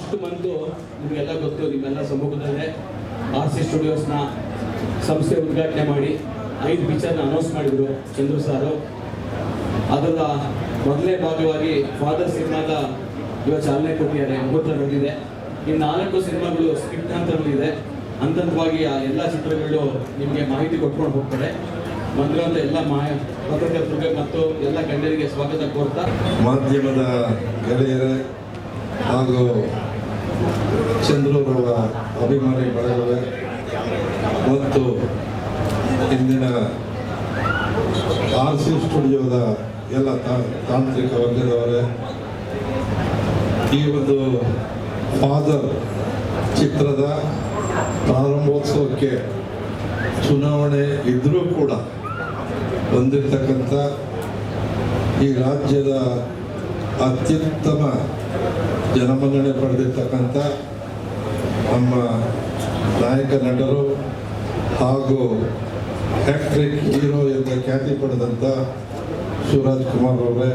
Next month ನಿಮಗೆಲ್ಲ ಗೊತ್ತು, ನಿಮ್ಮೆಲ್ಲ ಸಮ್ಮುಖದಲ್ಲೇ RC ಸ್ಟುಡಿಯೋಸ್ನ ಸಂಸ್ಥೆ ಉದ್ಘಾಟನೆ ಮಾಡಿ 5 ಪಿಕ್ಚರ್ನ ಅನೌನ್ಸ್ ಮಾಡಿದರು ಚಂದ್ರು ಸಾರು. ಅದರ ಮೊದಲನೇ ಭಾಗವಾಗಿ ಫಾದರ್ ಸಿನಿಮಾದ ಇವಾಗ ಚಾಲನೆ ಕೊಟ್ಟಿದ್ದಾರೆ, ಮುಹೂರ್ತ ನಡೆದಿದೆ. ಇನ್ನು 4 ಸಿನಿಮಾಗಳು ಸ್ಕ್ರಿಪ್ಟ್ ಹಂತದಲ್ಲಿದೆ. ಹಂತವಾಗಿ ಆ ಎಲ್ಲ ಚಿತ್ರಗಳು ನಿಮಗೆ ಮಾಹಿತಿ ಕೊಟ್ಕೊಂಡು ಹೋಗ್ತಾರೆ. ಬಂದಿರುವಂಥ ಎಲ್ಲ ಪತ್ರಕರ್ತರಿಗೆ ಮತ್ತು ಎಲ್ಲ ಗಣ್ಯರಿಗೆ ಸ್ವಾಗತ ಕೋರ್ತಾ, ಮಾಧ್ಯಮದ ಗೆಳೆಯರೇ ಹಾಗೂ ಚಂದ್ರರವರ ಅಭಿಮಾನಿ ಬಳಗವೇ ಮತ್ತು ಇಂದಿನ RC ಸ್ಟುಡಿಯೋದ ಎಲ್ಲ ತಾಂತ್ರಿಕ ವರ್ಗದವರೇ, ಈ ಒಂದು ಫಾದರ್ ಚಿತ್ರದ ಪ್ರಾರಂಭೋತ್ಸವಕ್ಕೆ ಚುನಾವಣೆ ಇದ್ದರೂ ಕೂಡ ಬಂದಿರತಕ್ಕಂಥ ಈ ರಾಜ್ಯದ ಅತ್ಯುತ್ತಮ ಜನಮನ್ನಣೆ ಪಡೆದಿರ್ತಕ್ಕಂಥ ನಮ್ಮ ನಾಯಕ ನಟರು ಹಾಗೂ ಹ್ಯಾಟ್ರಿಕ್ ಹೀರೋ ಎಂಬ ಖ್ಯಾತಿ ಪಡೆದಂಥ ಶಿವರಾಜ್ ಕುಮಾರ್ ಅವರೇ,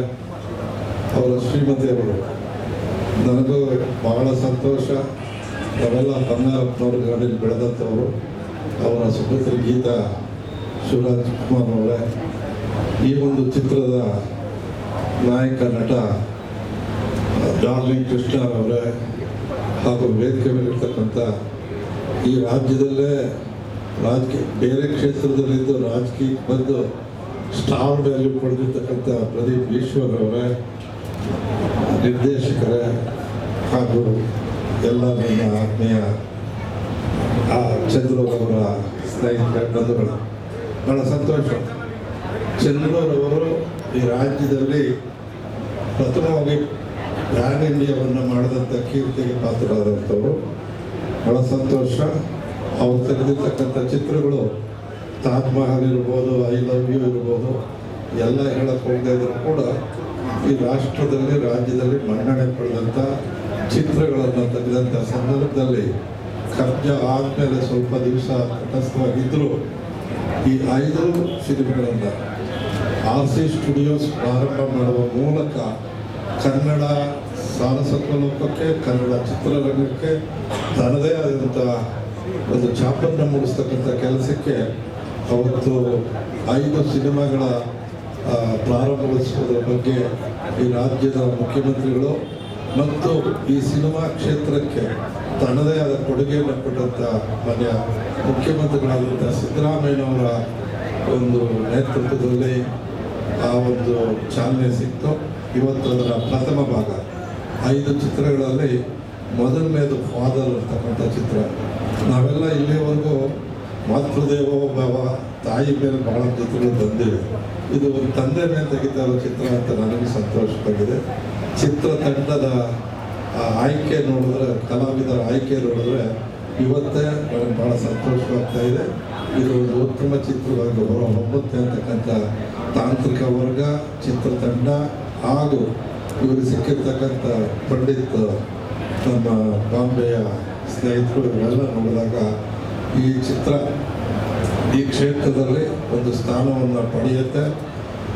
ಅವರ ಶ್ರೀಮತಿಯವರು, ನನಗೂ ಬಹಳ ಸಂತೋಷ. ನಾವೆಲ್ಲ ಬಂಗಾರಪ್ಪನವ್ರ ಗಾಡಿಯಲ್ಲಿ ಬೆಳೆದಂಥವರು. ಅವರ ಸುಪುತ್ರಿ ಗೀತಾ ಶಿವರಾಜ್ ಕುಮಾರ್ ಅವರೇ, ಈ ಒಂದು ಚಿತ್ರದ ನಾಯಕ ನಟ ಡಾರ್ಲಿಂಗ್ ಕೃಷ್ಣ ಅವರೇ, ಹಾಗೂ ವೇದಿಕೆ ಮೇಲಿರ್ತಕ್ಕಂಥ ಈ ರಾಜ್ಯದಲ್ಲೇ ಬೇರೆ ಕ್ಷೇತ್ರದಲ್ಲಿದ್ದು ರಾಜಕೀಯಕ್ಕೆ ಬಂದು ಸ್ಟಾರ್ ವ್ಯಾಲ್ಯೂ ಪಡೆದಿರ್ತಕ್ಕಂಥ ಪ್ರದೀಪ್ ಈಶ್ವರ್ ಅವರೇ, ನಿರ್ದೇಶಕರೇ ಹಾಗೂ ಎಲ್ಲ ನನ್ನ ಆತ್ಮೀಯ ಚಂದ್ರರವರ ಸ್ನೇಹಿತರ ಬಂಧುಗಳು, ಬಹಳ ಸಂತೋಷ. ಚಂದ್ರರವರು ಈ ರಾಜ್ಯದಲ್ಲಿ ಪ್ರಥಮವಾಗಿ ಪ್ಯಾನ್ ಇಂಡಿಯಾವನ್ನು ಮಾಡಿದಂಥ ಕೀರ್ತಿಗೆ ಪಾತ್ರರಾದಂಥವರು. ಬಹಳ ಸಂತೋಷ. ಅವರು ತೆಗೆದಿರ್ತಕ್ಕಂಥ ಚಿತ್ರಗಳು ತಾಜ್ ಮಹಲ್ ಇರ್ಬೋದು, ಐ ಲವ್ ಯು ಇರ್ಬೋದು, ಎಲ್ಲ ಹೇಳಕ್ಕೆ ಹೋಗದೇ ಇದ್ರೂ ಕೂಡ ಈ ರಾಜ್ಯದಲ್ಲಿ ಮನ್ನಣೆ ಪಡೆದಂಥ ಚಿತ್ರಗಳನ್ನು ತೆಗೆದಂಥ ಸಂದರ್ಭದಲ್ಲಿ ಕಬ್ಜಾ ಆದಮೇಲೆ ಸ್ವಲ್ಪ ದಿವಸ ತಟಸ್ಥವಾಗಿದ್ದರೂ ಈ 5 ಸಿನಿಮಾಗಳನ್ನು RC ಸ್ಟುಡಿಯೋಸ್ ಪ್ರಾರಂಭ ಮಾಡುವ ಮೂಲಕ ಕನ್ನಡ ಸಾರಸ್ವತ ಲೋಕಕ್ಕೆ, ಕನ್ನಡ ಚಿತ್ರರಂಗಕ್ಕೆ ತನ್ನದೇ ಆದಂಥ ಒಂದು ಛಾಪನ್ನು ಮೂಡಿಸ್ತಕ್ಕಂಥ ಕೆಲಸಕ್ಕೆ ಅವತ್ತು 5 ಸಿನಿಮಾಗಳ ಪ್ರಾರಂಭಗೊಳಿಸುವುದರ ಬಗ್ಗೆ ಈ ರಾಜ್ಯದ ಮುಖ್ಯಮಂತ್ರಿಗಳು ಮತ್ತು ಈ ಸಿನಿಮಾ ಕ್ಷೇತ್ರಕ್ಕೆ ತನ್ನದೇ ಆದ ಕೊಡುಗೆಯನ್ನು ಕೊಟ್ಟಂಥ ಮಾನ್ಯ ಮುಖ್ಯಮಂತ್ರಿಗಳಾದಂಥ ಸಿದ್ದರಾಮಯ್ಯನವರ ಒಂದು ನೇತೃತ್ವದಲ್ಲಿ ಆ ಒಂದು ಚಾಲನೆ ಸಿಕ್ತು. ಇವತ್ತು ಅದರ ಪ್ರಥಮ ಭಾಗ 5 ಚಿತ್ರಗಳಲ್ಲಿ ಮೊದಲನೇದು ಫಾದರ್ ಅಂತಕ್ಕಂಥ ಚಿತ್ರ. ನಾವೆಲ್ಲ ಇಲ್ಲಿವರೆಗೂ ಮಾತೃದೇವೋ ಭವ, ತಾಯಿ ಮೇಲೆ ಬಹಳ ಚಿತ್ರಗಳು ಬಂದಿವೆ. ಇದು ಒಂದು ತಂದೆ ಮೇಲೆ ತೆಗಿತಾ ಇರೋ ಚಿತ್ರ ಅಂತ ನನಗೆ ಸಂತೋಷವಾಗಿದೆ. ಚಿತ್ರತಂಡದ ಆಯ್ಕೆ ನೋಡಿದ್ರೆ, ಕಲಾವಿದರ ಆಯ್ಕೆ ನೋಡಿದ್ರೆ ಇವತ್ತೇ ನನಗೆ ಭಾಳ ಸಂತೋಷವಾಗ್ತಾ ಇದೆ. ಇದು ಒಂದು ಉತ್ತಮ ಚಿತ್ರವಾಗಿ ಹೊರಹೊಮ್ಮುತ್ತೆ ಅಂತಕ್ಕಂಥ ತಾಂತ್ರಿಕ ವರ್ಗ, ಚಿತ್ರತಂಡ ಹಾಗೂ ಇವರು ಸಿಕ್ಕಿರ್ತಕ್ಕಂಥ ಪಂಡಿತ್ ನಮ್ಮ ಬಾಂಬೆಯ ಸ್ನೇಹಿತರು ಇವೆಲ್ಲ ನೋಡಿದಾಗ ಈ ಚಿತ್ರ ಈ ಕ್ಷೇತ್ರದಲ್ಲಿ ಒಂದು ಸ್ಥಾನವನ್ನು ಪಡೆಯುತ್ತೆ,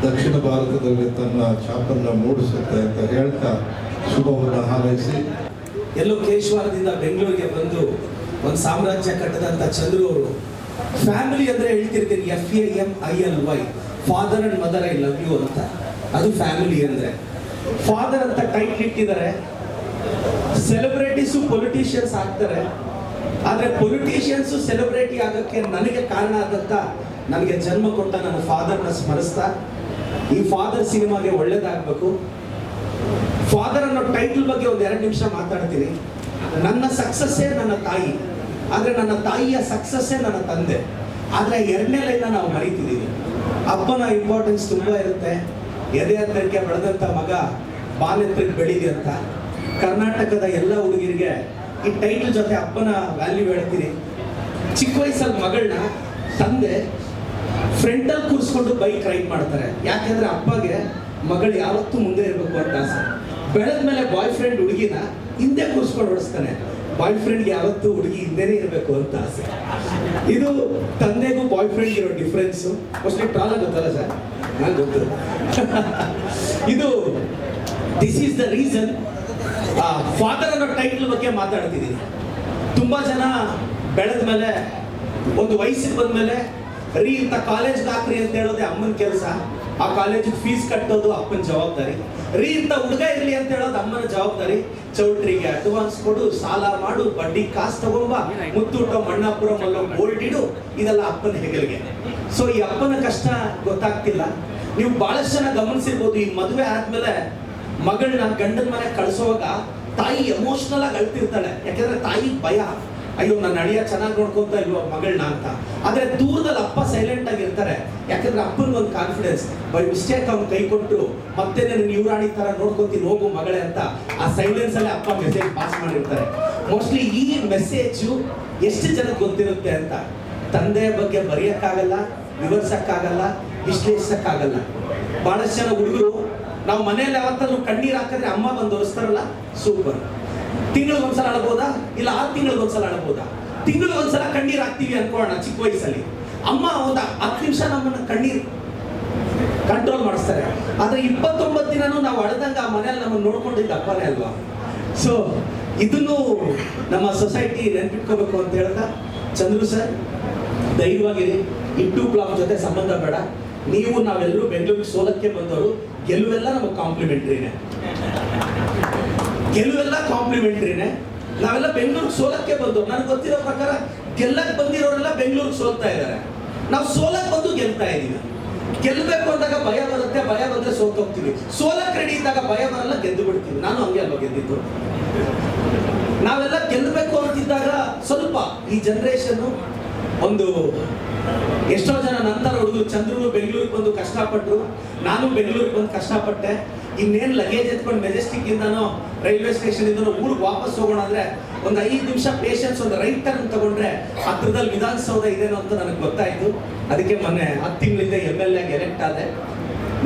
ದಕ್ಷಿಣ ಭಾರತದಲ್ಲಿ ತನ್ನ ಛಾಪನ್ನು ಮೂಡಿಸುತ್ತೆ ಅಂತ ಹೇಳ್ತಾ ಶುಭವನ್ನು ಹಾರೈಸಿ, ಎಲ್ಲೋ ಕೇಶವಾರದಿಂದ ಬೆಂಗಳೂರಿಗೆ ಬಂದು ಒಂದು ಸಾಮ್ರಾಜ್ಯ ಕಟ್ಟದಂಥ ಚಂದ್ರು ಅವರು ಫ್ಯಾಮಿಲಿ ಅಂದರೆ ಹೇಳ್ತಿರ್ತೀನಿ, FAMILY, father and mother I love you ಅಂತ. ಅದು ಫ್ಯಾಮಿಲಿ ಅಂದರೆ. ಫಾದರ್ ಅಂತ ಟೈಟ್ಲ್ ಇಟ್ಟಿದ್ದಾರೆ. ಸೆಲೆಬ್ರಿಟೀಸು ಪೊಲಿಟಿಷಿಯನ್ಸ್ ಆಗ್ತಾರೆ, ಆದರೆ ಪೊಲಿಟಿಷಿಯನ್ಸು ಸೆಲೆಬ್ರಿಟಿ ಆಗೋಕ್ಕೆ ನನಗೆ ಕಾರಣ ಆದಂಥ, ನನಗೆ ಜನ್ಮ ಕೊಟ್ಟ ನನ್ನ ಫಾದರ್ನ ಸ್ಮರಿಸ್ತಾ ಈ ಫಾದರ್ ಸಿನಿಮಾಗೆ ಒಳ್ಳೇದಾಗಬೇಕು. ಫಾದರ್ ಅನ್ನೋ ಟೈಟಲ್ ಬಗ್ಗೆ ಒಂದು 2 ನಿಮಿಷ ಮಾತಾಡ್ತೀನಿ. ನನ್ನ ಸಕ್ಸಸ್ಸೇ ನನ್ನ ತಾಯಿ, ಆದರೆ ನನ್ನ ತಾಯಿಯ ಸಕ್ಸಸ್ಸೇ ನನ್ನ ತಂದೆ. ಆದರೆ 2ನೇ ಲೈನ್ನ ನಾವು ಮರಿತಿದ್ದೀವಿ. ಅಪ್ಪನ ಇಂಪಾರ್ಟೆನ್ಸ್ ತುಂಬ ಇರುತ್ತೆ. ಎದೆ ಹತ್ತಕ್ಕೆ ಬೆಳೆದಂಥ ಮಗ ಬಾಲ್ಯಕ್ಕೆ ಬೆಳೀಲಿ ಅಂತ ಕರ್ನಾಟಕದ ಎಲ್ಲ ಹುಡುಗಿರಿಗೆ ಈ ಟೈಟಲ್ ಜೊತೆ ಅಪ್ಪನ ವ್ಯಾಲ್ಯೂ ಹೇಳ್ತೀನಿ. ಚಿಕ್ಕ ವಯಸ್ಸಲ್ಲಿ ಮಗಳನ್ನ ತಂದೆ ಫ್ರಂಟಲ್ಲಿ ಕೂರಿಸ್ಕೊಂಡು ಬೈಕ್ ರೈಡ್ ಮಾಡ್ತಾರೆ. ಯಾಕೆಂದ್ರೆ ಅಪ್ಪಗೆ ಮಗಳು ಯಾವತ್ತೂ ಮುಂದೆ ಇರಬೇಕು ಅಂತ ಆಸೆ. ಬೆಳೆದ ಮೇಲೆ ಬಾಯ್ ಫ್ರೆಂಡ್ ಹುಡುಗಿನ ಹಿಂದೆ ಕೂರಿಸ್ಕೊಂಡು ಓಡಿಸ್ತಾನೆ. ಬಾಯ್ ಫ್ರೆಂಡ್ಗೆ ಯಾವತ್ತೂ ಹುಡುಗಿ ಹಿಂದೆನೇ ಇರಬೇಕು ಅಂತ ಆಸೆ. ಇದು ತಂದೆಗೂ ಬಾಯ್ ಫ್ರೆಂಡ್ ಇರೋ ಡಿಫ್ರೆನ್ಸು. ಮೋಸ್ಟ್ಲಿ ಟ್ರಾಲ ಗೊತ್ತಲ್ಲ ಸರ್, ನಂಗೆ ಗೊತ್ತು. ಇದು this is the reason father ಅನ್ನೋ ಟೈಟಲ್ ಬಗ್ಗೆ ಮಾತಾಡ್ತಿದ್ದೀನಿ. ತುಂಬಾ ಜನ ಬೆಳೆದ ಮೇಲೆ ಒಂದು ವಯಸ್ಸಿಗೆ ಬಂದ್ಮೇಲೆ ರೀ ಇಂಥ ಕಾಲೇಜ್ಗೆ ಹಾಕ್ರಿ ಅಂತ ಹೇಳೋದೇ ಅಮ್ಮನ ಕೆಲಸ, ಆ ಕಾಲೇಜಿಗೆ ಫೀಸ್ ಕಟ್ಟೋದು ಅಪ್ಪನ ಜವಾಬ್ದಾರಿ. ರೀ ಇಂಥ ಹುಡುಗ ಇರಲಿ ಅಂತ ಹೇಳೋದು ಅಮ್ಮನ ಜವಾಬ್ದಾರಿ. ಚೌಟ್ರಿಗೆ ಅಡ್ವಾನ್ಸ್ ಕೊಡು, ಸಾಲ ಮಾಡು, ಬಡ್ಡಿ ಕಾಸು ತಗೊಂಬ, ಮುತ್ತೂಟ ಮಣ್ಣಾಪುರ ಮಲ್ಲೋ ಗೋಲ್ಡ್ ಇಡು, ಇದೆಲ್ಲ ಅಪ್ಪನ ಹೆಗಲಿಗೆ. ಸೊ ಈ ಅಪ್ಪನ ಕಷ್ಟ ಗೊತ್ತಾಗ್ತಿಲ್ಲ. ನೀವು ಬಹಳಷ್ಟು ಜನ ಗಮನಿಸಿರ್ಬೋದು, ಈ ಮದುವೆ ಆದ್ಮೇಲೆ ಮಗಳನ್ನ ಗಂಡನ ಮನೆ ಕಳಿಸೋವಾಗ ತಾಯಿ ಎಮೋಷನಲ್ ಆಗಿ ಅಳ್ತಿರ್ತಾಳೆ. ಯಾಕಂದ್ರೆ ತಾಯಿ ಭಯ, ಅಯ್ಯೋ ನನ್ನ ಅಳಿಯ ಚೆನ್ನಾಗಿ ನೋಡ್ಕೊಂತ ಇಲ್ವೋ ಮಗಳನ್ನ ಅಂತ. ಆದ್ರೆ ದೂರದಲ್ಲಿ ಅಪ್ಪ ಸೈಲೆಂಟ್ ಆಗಿರ್ತಾರೆ. ಯಾಕಂದ್ರೆ ಅಪ್ಪನಿಗೊಂದು ಕಾನ್ಫಿಡೆನ್ಸ್, ಬೈ ಮಿಸ್ಟೇಕ್ ಅವ್ನು ಕೈ ಕೊಟ್ಟರು ಮತ್ತೆ ನಾನು ಯುವರಾಣಿ ತರ ನೋಡ್ಕೊಂತೀನಿ ಹೋಗು ಮಗಳೇ ಅಂತ ಆ ಸೈಲೆನ್ಸ್ ಅಲ್ಲೇ ಅಪ್ಪ ಮೆಸೇಜ್ ಪಾಸ್ ಮಾಡಿರ್ತಾರೆ. ಮೋಸ್ಟ್ಲಿ ಈ ಮೆಸೇಜು ಎಷ್ಟು ಜನಕ್ಕೆ ಗೊತ್ತಿರುತ್ತೆ ಅಂತ. ತಂದೆಯ ಬಗ್ಗೆ ಬರೆಯಕ್ಕಾಗಲ್ಲ, ವಿವರಿಸಕ್ಕಾಗಲ್ಲ, ವಿಶ್ಲೇಷಿಸಕ್ಕಾಗಲ್ಲ. ಬಹಳಷ್ಟು ಜನ ಹುಡುಗರು ನಾವು ಮನೆಯಲ್ಲಿ ಯಾವತ್ತಾದ್ರೂ ಕಣ್ಣೀರು ಹಾಕಿದ್ರೆ ಅಮ್ಮ ಬಂದು ಒರೆಸ್ತಾರಲ್ಲ, ಸೂಪರ್. ತಿಂಗಳಿಗೊಂದ್ಸಲ ಅಳಬಹುದಾ, ಇಲ್ಲ 6 ತಿಂಗಳಿಗೊಂದ್ಸಲ ಅಳಬಹುದಾ? ತಿಂಗಳಿಗೊಂದ್ಸಲ ಕಣ್ಣೀರು ಹಾಕ್ತೀವಿ ಅನ್ಕೋಣ ಚಿಕ್ಕ ವಯಸ್ಸಲ್ಲಿ. ಅಮ್ಮ ಒಂದು 10 ನಿಮಿಷ ನಮ್ಮನ್ನ ಕಣ್ಣೀರು ಕಂಟ್ರೋಲ್ ಮಾಡಿಸ್ತಾರೆ. ಆದ್ರೆ 29 ದಿನನೂ ನಾವು ಅಳದಂಗ ಆ ಮನೆಯಲ್ಲಿ ನಮ್ಮನ್ನು ನೋಡ್ಕೊಂಡಿದ್ದ ಅಪ್ಪನೇ ಅಲ್ವಾ? ಸೊ ಇದನ್ನು ನಮ್ಮ ಸೊಸೈಟಿ ನೆನ್ಪಿಟ್ಕೋಬೇಕು ಅಂತ ಹೇಳ್ತಾ, ಚಂದ್ರು ಸರ್ ಧೈರ್ಯವಾಗಿರಿ. ಇಂಟು ಕ್ಲಾಕ್ ಜೊತೆ ಸಂಬಂಧ ಬೇಡ. ನೀವು ನಾವೆಲ್ಲರೂ ಬೆಂಗಳೂರಿಗೆ ಸೋಲಕ್ಕೆ ಬಂದವರು, ಗೆಲುವೆಲ್ಲ ನಮಗೆ ಕಾಂಪ್ಲಿಮೆಂಟ್ರಿನೇ. ಗೆಲುವೆಲ್ಲ ಕಾಂಪ್ಲಿಮೆಂಟ್ರಿನೇ. ನಾವೆಲ್ಲ ಬೆಂಗಳೂರಿಗೆ ಸೋಲಕ್ಕೆ ಬಂದವರು. ನನಗೆ ಗೊತ್ತಿರೋ ಪ್ರಕಾರ ಗೆಲ್ಲಕ್ಕೆ ಬಂದಿರೋರೆಲ್ಲ ಬೆಂಗಳೂರಿಗೆ ಸೋಲ್ತಾ ಇದ್ದಾರೆ. ನಾವು ಸೋಲಕ್ಕೆ ಬಂದು ಗೆಲ್ತಾ ಇದ್ದೀವಿ. ಗೆಲ್ಲಬೇಕು ಅಂದಾಗ ಭಯ ಬರುತ್ತೆ, ಭಯ ಬಂದ್ರೆ ಸೋತೋಗ್ತೀವಿ. ಸೋಲಕ್ಕೆ ರೆಡಿ ಇದ್ದಾಗ ಭಯ ಬರಲ್ಲ, ಗೆದ್ದು ಬಿಡ್ತೀವಿ. ನಾನು ಹಂಗೆ ಅಲ್ವಾ ಗೆದ್ದಿದ್ದು. ನಾವೆಲ್ಲ ಗೆಲ್ಲಬೇಕು ಅಂತಿದ್ದಾಗ ಸ್ವಲ್ಪ ಈ ಜನರೇಷನ್ ಒಂದು ಎಷ್ಟೋ ಜನ ನಂತರ ಹುಡುಗರು ಚಂದ್ರು ಬೆಂಗಳೂರಿಗೆ ಬಂದು ಕಷ್ಟಪಟ್ಟರು, ನಾನು ಬೆಂಗಳೂರಿಗೆ ಬಂದು ಕಷ್ಟಪಟ್ಟೆ. ಇನ್ನೇನು ಲಗೇಜ್ ಎತ್ಕೊಂಡು ಮೆಜೆಸ್ಟಿಕ್ ಇಂದನೋ ರೈಲ್ವೆ ಸ್ಟೇಷನ್ ಇಂದನೋ ಊರಿಗೆ ವಾಪಸ್ ಹೋಗೋಣ ಅಂದ್ರೆ ಒಂದು 5 ನಿಮಿಷ ಪೇಷನ್ಸ್, ಒಂದು ರೈಟ್ ಟರ್ನ್ ತಗೊಂಡ್ರೆ ಹತ್ರದಲ್ಲಿ ವಿಧಾನಸೌಧ ಇದೇನೋ ಅಂತ ನನಗೆ ಗೊತ್ತಾಯ್ತು. ಅದಕ್ಕೆ ಮೊನ್ನೆ 10 ತಿಂಗಳಿಂದ MLA ಎಲೆಕ್ಟ್ ಆದೆ.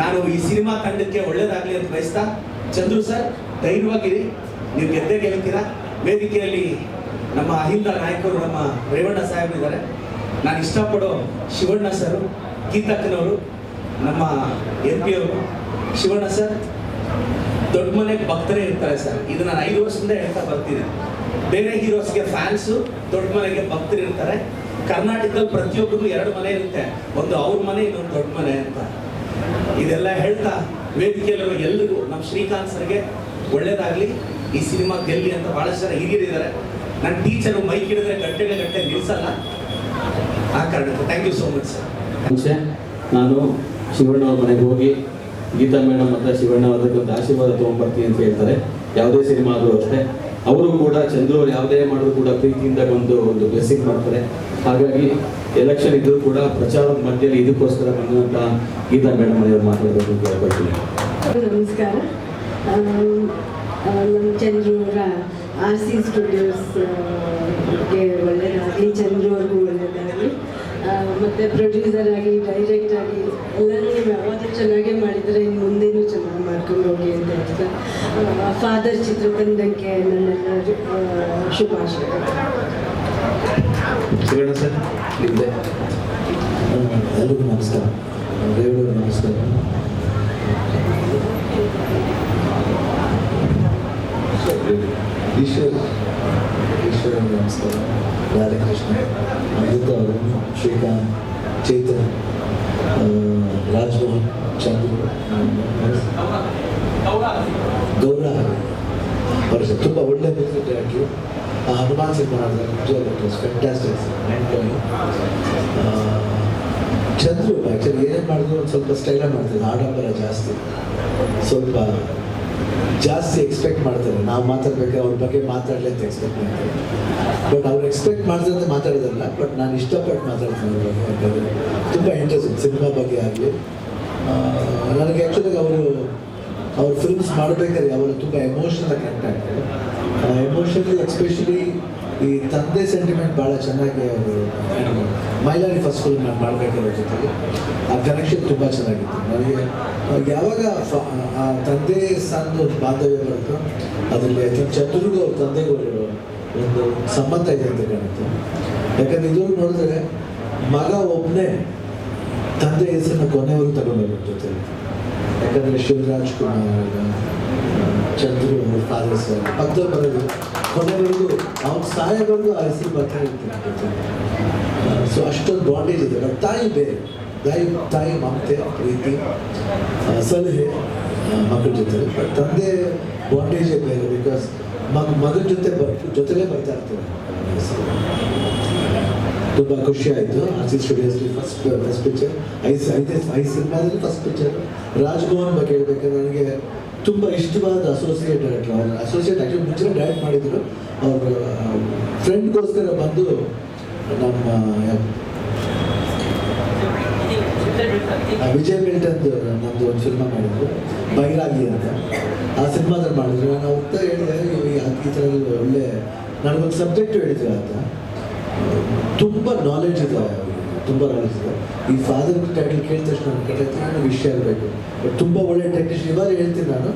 ನಾನು ಈ ಸಿನಿಮಾ ತಂಡಕ್ಕೆ ಒಳ್ಳೇದಾಗ್ಲಿ ಅಂತ ಬಯಸ್ತಾ, ಚಂದ್ರು ಸರ್ ಧೈರ್ಯವಾಗಿರಿ, ನೀವು ಗೆದ್ದೇ ಗೆಲ್ತೀರಾ. ವೇದಿಕೆಯಲ್ಲಿ ನಮ್ಮ ಅಹಿಂದ ನಾಯಕರು ನಮ್ಮ ರೇವಣ್ಣ ಸಾಹೇಬ್ ಇದ್ದಾರೆ. ನಾನು ಇಷ್ಟಪಡೋ ಶಿವಣ್ಣ ಸರ್, ಗೀತಕ್ಕನವರು, ನಮ್ಮ MP ಅವರು. ಶಿವಣ್ಣ ಸರ್ ದೊಡ್ಡ ಮನೆಗೆ ಭಕ್ತರೇ ಇರ್ತಾರೆ ಸರ್. ಇದು ನಾನು 5 ವರ್ಷದಿಂದ ಹೇಳ್ತಾ ಬರ್ತೀನಿ. ಬೇರೆ ಹೀರೋಸ್ಗೆ ಫ್ಯಾನ್ಸು, ದೊಡ್ಡ ಮನೆಗೆ ಭಕ್ತರು ಇರ್ತಾರೆ. ಕರ್ನಾಟಕದಲ್ಲಿ ಪ್ರತಿಯೊಬ್ಬರಿಗೂ 2 ಮನೆ ಇರುತ್ತೆ, ಒಂದು ಅವ್ರ ಮನೆ, ಇನ್ನೊಂದು ದೊಡ್ಡ ಮನೆ ಅಂತ. ಇದೆಲ್ಲ ಹೇಳ್ತಾ ವೇದಿಕೆಯಲ್ಲಿರೋ ಎಲ್ರಿಗೂ, ನಮ್ಮ ಶ್ರೀಕಾಂತ್ ಸರ್ಗೆ ಒಳ್ಳೇದಾಗ್ಲಿ, ಈ ಸಿನಿಮಾ ಗೆಲ್ಲಿ ಅಂತ ಬಹಳಷ್ಟು ಜನ ಹಿರಿಯರಿದ್ದಾರೆ. ನನ್ನ ಟೀಚರು ಮೈಕ್ ಹಿಡಿದ್ರೆ ಗಂಟೆ ನಿಲ್ಸಲ್ಲ. ಆ ಕಾರಣಕ್ಕೆ thank you so much sir. ಮುಂಚೆ ನಾನು ಶಿವಣ್ಣ ಅವ್ರ ಮನೆಗೆ ಹೋಗಿ ಗೀತಾ ಮೇಡಮ್ ಮತ್ತು ಶಿವಣ್ಣ ಅವ್ರಿಗೆ ಒಂದು ಆಶೀರ್ವಾದ ತೊಗೊಂಡ್ಬರ್ತೀನಿ ಅಂತ ಹೇಳ್ತಾರೆ. ಯಾವುದೇ ಸಿನಿಮಾ ಆದರೂ ಅಷ್ಟೇ, ಅವರು ಕೂಡ ಚಂದ್ರು ಅವ್ರು ಯಾವುದೇ ಮಾಡಿದ್ರು ಕೂಡ ಪ್ರೀತಿಯಿಂದ ಒಂದು ಬ್ಲೆಸ್ಸಿಂಗ್ ಮಾಡ್ತಾರೆ. ಹಾಗಾಗಿ ಎಲೆಕ್ಷನ್ ಇದ್ದರೂ ಕೂಡ ಪ್ರಚಾರದ ಮಧ್ಯದಲ್ಲಿ ಇದಕ್ಕೋಸ್ಕರ ಬಂದಂಥ ಗೀತಾ ಮೇಡಮ್ ಮನೆಯವ್ರು ಮಾತಾಡಬೇಕು ಅಂತ ಹೇಳ್ಕೊಳ್ತೀನಿ. ನಮಸ್ಕಾರ. ನಮ್ಮ ಚಂದ್ರು ಅವರ RC ಸ್ಟುಡಿಯೋಸ್ಗೆ ಒಳ್ಳೆಯದಾಗಲಿ, ಚಂದ್ರು ಅವ್ರಿಗೂ ಒಳ್ಳೆಯದಾಗಲಿ. ಮತ್ತು ಪ್ರೊಡ್ಯೂಸರ್ ಆಗಿ, ಡೈರೆಕ್ಟ್ ಆಗಿ ಎಲ್ಲರೂ ನೀವು ಯಾವಾಗಲೂ ಚೆನ್ನಾಗೇ ಮಾಡಿದರೆ ಇನ್ನು ಮುಂದೇನೂ ಚೆನ್ನಾಗಿ ಮಾಡ್ಕೊಂಡು ಹೋಗಿ ಅಂತ ಹೇಳ್ತಾ, ಫಾದರ್ ಚಿತ್ರತಂಡಕ್ಕೆ ನನ್ನೆಲ್ಲ ಶುಭಾಶಯಗಳು. ಶಿವಣ್ಣ ಸರ್ ನಿಮ್ಮದೇ. ಎಲ್ರಿಗೂ ನಮಸ್ಕಾರ, ದೇವರಿಗೂ ನಮಸ್ಕಾರ. ಈಶ್ವರ ನಮಸ್ಕಾರ. ರಾಧಾಕೃಷ್ಣ, ಅಮೃತ ಅವರು, ಶ್ರೀಕಾಂತ್, ಚೇತನ್, ರಾಜ್ಮೋಹನ್, ಚಂದ್ರು, ಗೌರ ಅವರು ತುಂಬ ಒಳ್ಳೆ ಮಿತ್ರ ಡೈರೆಕ್ಟ್ರು. ಹನುಮಾನ್ ಸಿನಿಮಾ ಮಾಡಿದ್ದಾರೆ, fantastic, mind blowing. Chandru actually ಏನೇನು ಮಾಡಿದ್ರು ಒಂದು ಸ್ವಲ್ಪ ಸ್ಟೈಲಾಗಿ ಮಾಡ್ತಾರೆ, ಆಡಂಬರ ಜಾಸ್ತಿ, ಸ್ವಲ್ಪ ಜಾಸ್ತಿ ಎಕ್ಸ್ಪೆಕ್ಟ್ ಮಾಡ್ತಾರೆ. ನಾವು ಮಾತಾಡ್ಬೇಕು, ಅವ್ರ ಬಗ್ಗೆ ಮಾತಾಡಲಿ ಅಂತ ಎಕ್ಸ್ಪೆಕ್ಟ್ ಮಾಡ್ತಾರೆ. ಬಟ್ ಅವ್ರು ಎಕ್ಸ್ಪೆಕ್ಟ್ ಮಾಡಿದ್ರೆ ಮಾತಾಡೋದಲ್ಲ, ಬಟ್ ನಾನು ಇಷ್ಟಪಟ್ಟು ಮಾತಾಡ್ತೀನಿ ಅವ್ರ ಬಗ್ಗೆ. ಯಾಕಂದರೆ ತುಂಬ ಇಂಟ್ರೆಸ್ಟಿಂಗ್ ಸಿನಿಮಾ ಬಗ್ಗೆ ಆಗಲಿ. ನನಗೆ ಆ್ಯಕ್ಚುಲಿ ಅವ್ರ ಫಿಲ್ಮ್ಸ್ ಮಾಡಬೇಕಾದ್ರೆ ಅವರು ತುಂಬ ಎಮೋಷನಲ್ ಕನೆಕ್ಟ್ ಆಗ್ತಾರೆ. ಎಮೋಷನಲಿ ಎಸ್ಪೆಷಲಿ ಈ ತಂದೆ ಸೆಂಟಿಮೆಂಟ್ ಭಾಳ ಚೆನ್ನಾಗಿ ಅವರು ಮೈಲಾರಿ ಫಸ್ಟ್ ಫಿಲ್ಮ್ ನಾನು ಮಾಡಬೇಕಾದ್ರೆ ಜೊತೆಗೆ ಆ ಕನೆಕ್ಷನ್ ತುಂಬ ಚೆನ್ನಾಗಿತ್ತು. ನನಗೆ ಯಾವಾಗ ಆ ತಂದೆ ಸಣ್ಣ ಬಾಂಧವ್ಯ ಬರುತ್ತೋ ಅದರಲ್ಲಿ ಚತುರ್ಗೂ ಅವ್ರ ತಂದೆಗೂ ಒಂದು ಸಂಬಂಧ ಇದೆ ಅಂತ ಕಾಣುತ್ತೆ. ಯಾಕಂದ್ರೆ ಇದುವರೆಗೂ ನೋಡಿದ್ರೆ ಮಗ ಒಬ್ಬನೇ ತಂದೆ ಹೆಸರನ್ನ ಕೊನೆಯವರು ತಗೊಂಡೋಗ್ರ ಜೊತೆ. ಯಾಕಂದರೆ ಶಿವರಾಜ್ ಕುಮಾರ್, ಚಂದ್ರು ಅವ್ರ ಫಾದರ್ ಸರ್ ಪಕ್ಕದಲ್ಲಿ ಬರೋದು ಕೊನೆವರೆಗೂ ಅವ್ನ ಸಾಯೋವರೆಗೂ ಆ ಹೆಸರು ಬರ್ತಾ ಇರ್ತೀನಿ. ಸೊ ಅಷ್ಟೊಂದು ಬಾಂಡೇಜ್ ಇದೆ. ಬಟ್ ತಾಯಿ ಬೇರೆ, ತಾಯಿ ಮಮತೆ, ಪ್ರೀತಿ, ಸಲಹೆ ಮಕ್ಕಳ ಜೊತೆ. ಬಟ್ ತಂದೆ ಬಾಂಡೇಜೇ ಬೇರೆ. ಬಿಕಾಸ್ ಮಗನ ಜೊತೆಲೇ ಬರ್ತಾ ಇರ್ತಾರೆ. ತುಂಬ ಖುಷಿ ಆಯಿತು. RC ಸ್ಟುಡಿಯೋಸ್ಲಿ ಫಸ್ಟ್ ಪಿಕ್ಚರ್, ಐದು ಸಿನಿಮಾದಲ್ಲಿ ಫಸ್ಟ್ ಪಿಕ್ಚರ್. ರಾಜ್ಮೋಹನ್ ಬಗ್ಗೆ ಹೇಳ್ಬೇಕಾದ್ರೆ ನನಗೆ ತುಂಬ ಇಷ್ಟವಾದ ಅಸೋಸಿಯೇಟ್ ಡೈರೆಕ್ಟರ್. ಅವ್ರು ಅಸೋಸಿಯೇಟ್ ಆ್ಯಕ್ಚುಲಿ ಮುಂಚೆ ಡೈರೆಕ್ಟ್ ಮಾಡಿದ್ರು. ಅವ್ರ ಫ್ರೆಂಡ್ಗೋಸ್ಕರ ಬಂದು ನಮ್ಮ ವಿಜಯ್ ಮಿಲ್ಟನ್ದು ನಮ್ಮದು ಒಂದು ಸಿನಿಮಾ ಮಾಡಿದ್ರು, ಬೈರಾಗಿ ಅಂತ. ಆ ಸಿನಿಮಾದಲ್ಲಿ ಮಾಡಿದ್ರು. ನಾನು ಹೋಗ್ತಾ ಹೇಳಿದೆ ಈ ಥರ ಒಳ್ಳೆ ನನಗೊಂದು ಸಬ್ಜೆಕ್ಟ್ ಹೇಳಿದ್ರು ಅಂತ. ತುಂಬ ನಾಲೆಡ್ಜ್ ಇದೆ ಅವರಿಗೆ, ತುಂಬ ನಾಲೆಡ್ಜ್ ಇದೆ. ಈ ಫಾದರ್ ಟೈಟಲ್ ಕೇಳಿದ ತಕ್ಷಣ ನನ್ನ ಕಡೆ ಏನೋ ವಿಷಯ ಇರಬೇಕು. ಬಟ್ ತುಂಬ ಒಳ್ಳೆ ಟೆಕ್ನಿಷಿಯನ್. ಇವಾಗ ಹೇಳ್ತೀನಿ ನಾನು,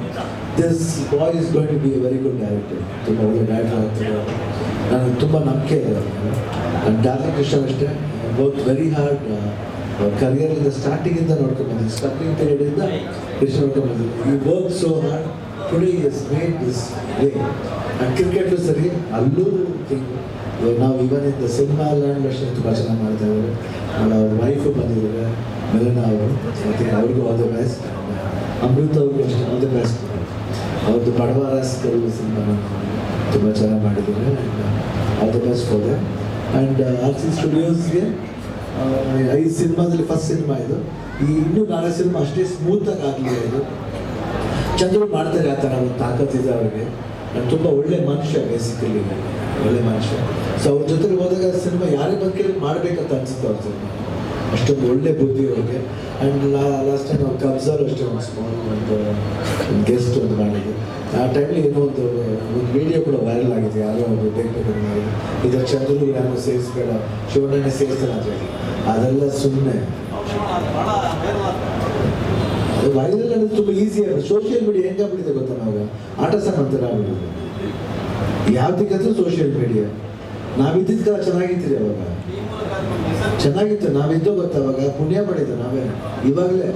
this boy is going to be a very good director. ತುಂಬ ಒಳ್ಳೆ ಡೈರೆಕ್ಟರ್ ಆಗ್ತಾರೆ. ನನಗೆ ತುಂಬ ನಂಬಿಕೆ ಇದೆ. ನನ್ನ ಡಾರ್ಲಿಂಗ್ ಕೃಷ್ಣ ಅಷ್ಟೇ, ವರ್ಕ್ ವೆರಿ ಹಾರ್ಡ್. ಕರಿಯರಿಂದ ಸ್ಟಾರ್ಟಿಂಗಿಂದ ನೋಡ್ಕೊಂಡ್ಬಂದಿದ್ದು, ಸ್ಟಾರ್ಟಿಂಗ್ ಪೀರಿಯಡಿಂದ ಕೃಷ್ಣ ನೋಡ್ಕೊಂಡ್ಬಂದಿದ್ದು. ಈ work so hard, today is made this way. And cricket ಸರಿ, ಅಲ್ಲೂ ನಾವು ಇವನ್ ಇದ್ದ ಸಿನಿಮಾ ಲ್ಯಾಂಡ್ ಅಷ್ಟೇ ತುಂಬ ಚೆನ್ನಾಗಿ ಮಾಡ್ತಾ ಇದ್ದಾರೆ. ಅವ್ರ ವೈಫು ಬಂದಿದ್ದಾರೆ, ಮೆಲನಾ ಅವರು. ಮತ್ತು ಅವ್ರಿಗೂ ಆಲ್ ದ ಬೆಸ್ಟ್. ಅಮೃತ ಅವ್ರಿಗೂ ಅಷ್ಟೇ ಆಲ್ ದ ಬೆಸ್ಟ್. ಅವ್ರದ್ದು ಬಡವರಾಸ್ಕರು ಸಿನಿಮಾ ತುಂಬ ಚೆನ್ನಾಗಿ ಮಾಡಿದ್ದಾರೆ. All the best for them. And RC ಸ್ಟುಡಿಯೋಸ್ಗೆ 5 ಸಿನಿಮಾದಲ್ಲಿ ಫಸ್ಟ್ ಸಿನಿಮಾ ಇದು. ಈ ಇನ್ನೂ 4 ಸಿನಿಮಾ ಅಷ್ಟೇ ಸ್ಮೂತಾಗಿ ಆಗಲಿಲ್ಲ. ಇದು ಚಂದ್ರು ಮಾಡ್ತಾರೆ, ಆ ಥರ ಒಂದು ತಾಕತ್ತಿದೆ ಅವ್ರಿಗೆ. ನಾನು ತುಂಬ ಒಳ್ಳೆ ಮನುಷ್ಯ, ಬೇಸಿಕಲಿ ಒಳ್ಳೆ ಮನುಷ್ಯ. ಸೊ ಅವ್ರ ಜೊತೆಗೆ ಹೋದಾಗ ಸಿನಿಮಾ ಯಾರಿಗೆ ಬಂದು ಕೇಳಿ ಮಾಡಬೇಕಂತ ಅನಿಸುತ್ತೆ ಅವ್ರ ಸಿನಿಮಾ. ಅಷ್ಟೊಂದು ಒಳ್ಳೆ ಬುದ್ಧಿ ಅವ್ರಿಗೆ. ಆ್ಯಂಡ್ ಲಾಸ್ಟ್ ಟೈಮ್ ಅವ್ರು ಕಬ್ಜಾರು ಅಷ್ಟೇ ಒಂದು ಸ್ಮಾಲ್ ಒಂದು ಗೆಸ್ಟ್ ಒಂದು ಮಾಡಿದ್ದು. ಆ ಟೈಮಲ್ಲಿ ಏನೋ ಒಂದು ವಿಡಿಯೋ ಕೂಡ ವೈರಲ್ ಆಗಿದೆ. ಯಾರೋ ಅವರು ಬೇಕು ಇದರ ಚಂದ್ರು ಯಾರು ಸೇರಿಸ್ಬೇಡ, ಶಿವಣ್ಣನೇ ಸೇರಿಸ್ತಾನೆ ಅಂತ ಹೇಳಿ. ಅದೆಲ್ಲ ಸುಮ್ಮನೆ ವೈರಲ್ ಅನ್ನೋದು ತುಂಬ ಈಸಿ ಆಗುತ್ತೆ. ಸೋಷಿಯಲ್ ಮೀಡಿಯಾ ಹೆಂಗಾಗ್ಬಿಟ್ಟಿದೆ ಗೊತ್ತಾ, ನಾವು ಆಟ ಸಾಮಾನ್ತರ ಆಗ್ಬಿಟ್ಟಿದೆ. ಯಾವುದಕ್ಕಾದ್ರೂ ಸೋಷಿಯಲ್ ಮೀಡಿಯಾ. ನಾವಿದ್ದಿದ್ದ ಕಾಲ ಚೆನ್ನಾಗಿದ್ದೀರಿ, ಅವಾಗ ಚೆನ್ನಾಗಿತ್ತು. ನಾವಿದ್ದೋ ಗೊತ್ತಾ, ಅವಾಗ ಪುಣ್ಯ ಮಾಡಿದ್ದು ನಾವೇ. ಇವಾಗಲೇ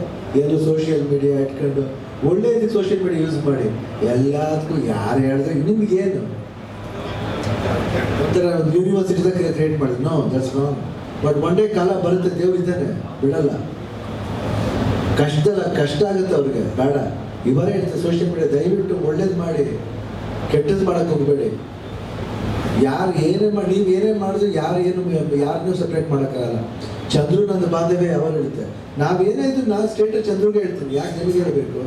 ಏನು ಸೋಷಿಯಲ್ ಮೀಡಿಯಾ ಇಟ್ಕೊಂಡು ಒಳ್ಳೆ ಇದಕ್ಕೆ ಸೋಷಿಯಲ್ ಮೀಡಿಯಾ ಯೂಸ್ ಮಾಡಿ ಎಲ್ಲದಕ್ಕೂ ಯಾರು ಹೇಳಿದ್ರೆ ನಿಮ್ಗೇನು ಒಂಥರ ಒಂದು ಯೂನಿವರ್ಸಿಟಿದಾಗ ಕ್ರಿಯೇಟ್ ಮಾಡಿದ್ರು. No, that's wrong. But one day ಕಾಲ ಬರುತ್ತೆ, ದೇವ್ರು ಇದ್ದಾನೆ, ಬಿಡಲ್ಲ. ಕಷ್ಟ ಆಗುತ್ತೆ ಅವ್ರಿಗೆ, ಬೇಡ. ಇವರೇ ಹೇಳ್ತಾರೆ ಸೋಷಿಯಲ್ ಮೀಡಿಯಾ ದಯವಿಟ್ಟು ಒಳ್ಳೇದು ಮಾಡಿ, ಕೆಟ್ಟದ್ದು ಮಾಡೋಕ್ಕೆ ಹೋಗಬೇಡಿ. ಯಾರು ಏನೇ ಮಾಡಿ, ನೀವು ಏನೇ ಮಾಡಿದ್ರು ಯಾರನ್ನೂ ಸಪ್ರೇಟ್ ಮಾಡೋಕ್ಕಾಗಲ್ಲ. ಚಂದ್ರು ನನ್ನ ಬಾಂಧವ್ಯ ಯಾವಾಗ ಇರುತ್ತೆ. ನಾವೇನೇ ಇದ್ರು ನಾನು ಸ್ಟೇಟಸ್ ಚಂದ್ರಿಗೆ ಹೇಳ್ತೀನಿ, ಯಾಕೆ ನಿಮಗೆ ಹೇಳಬೇಕು?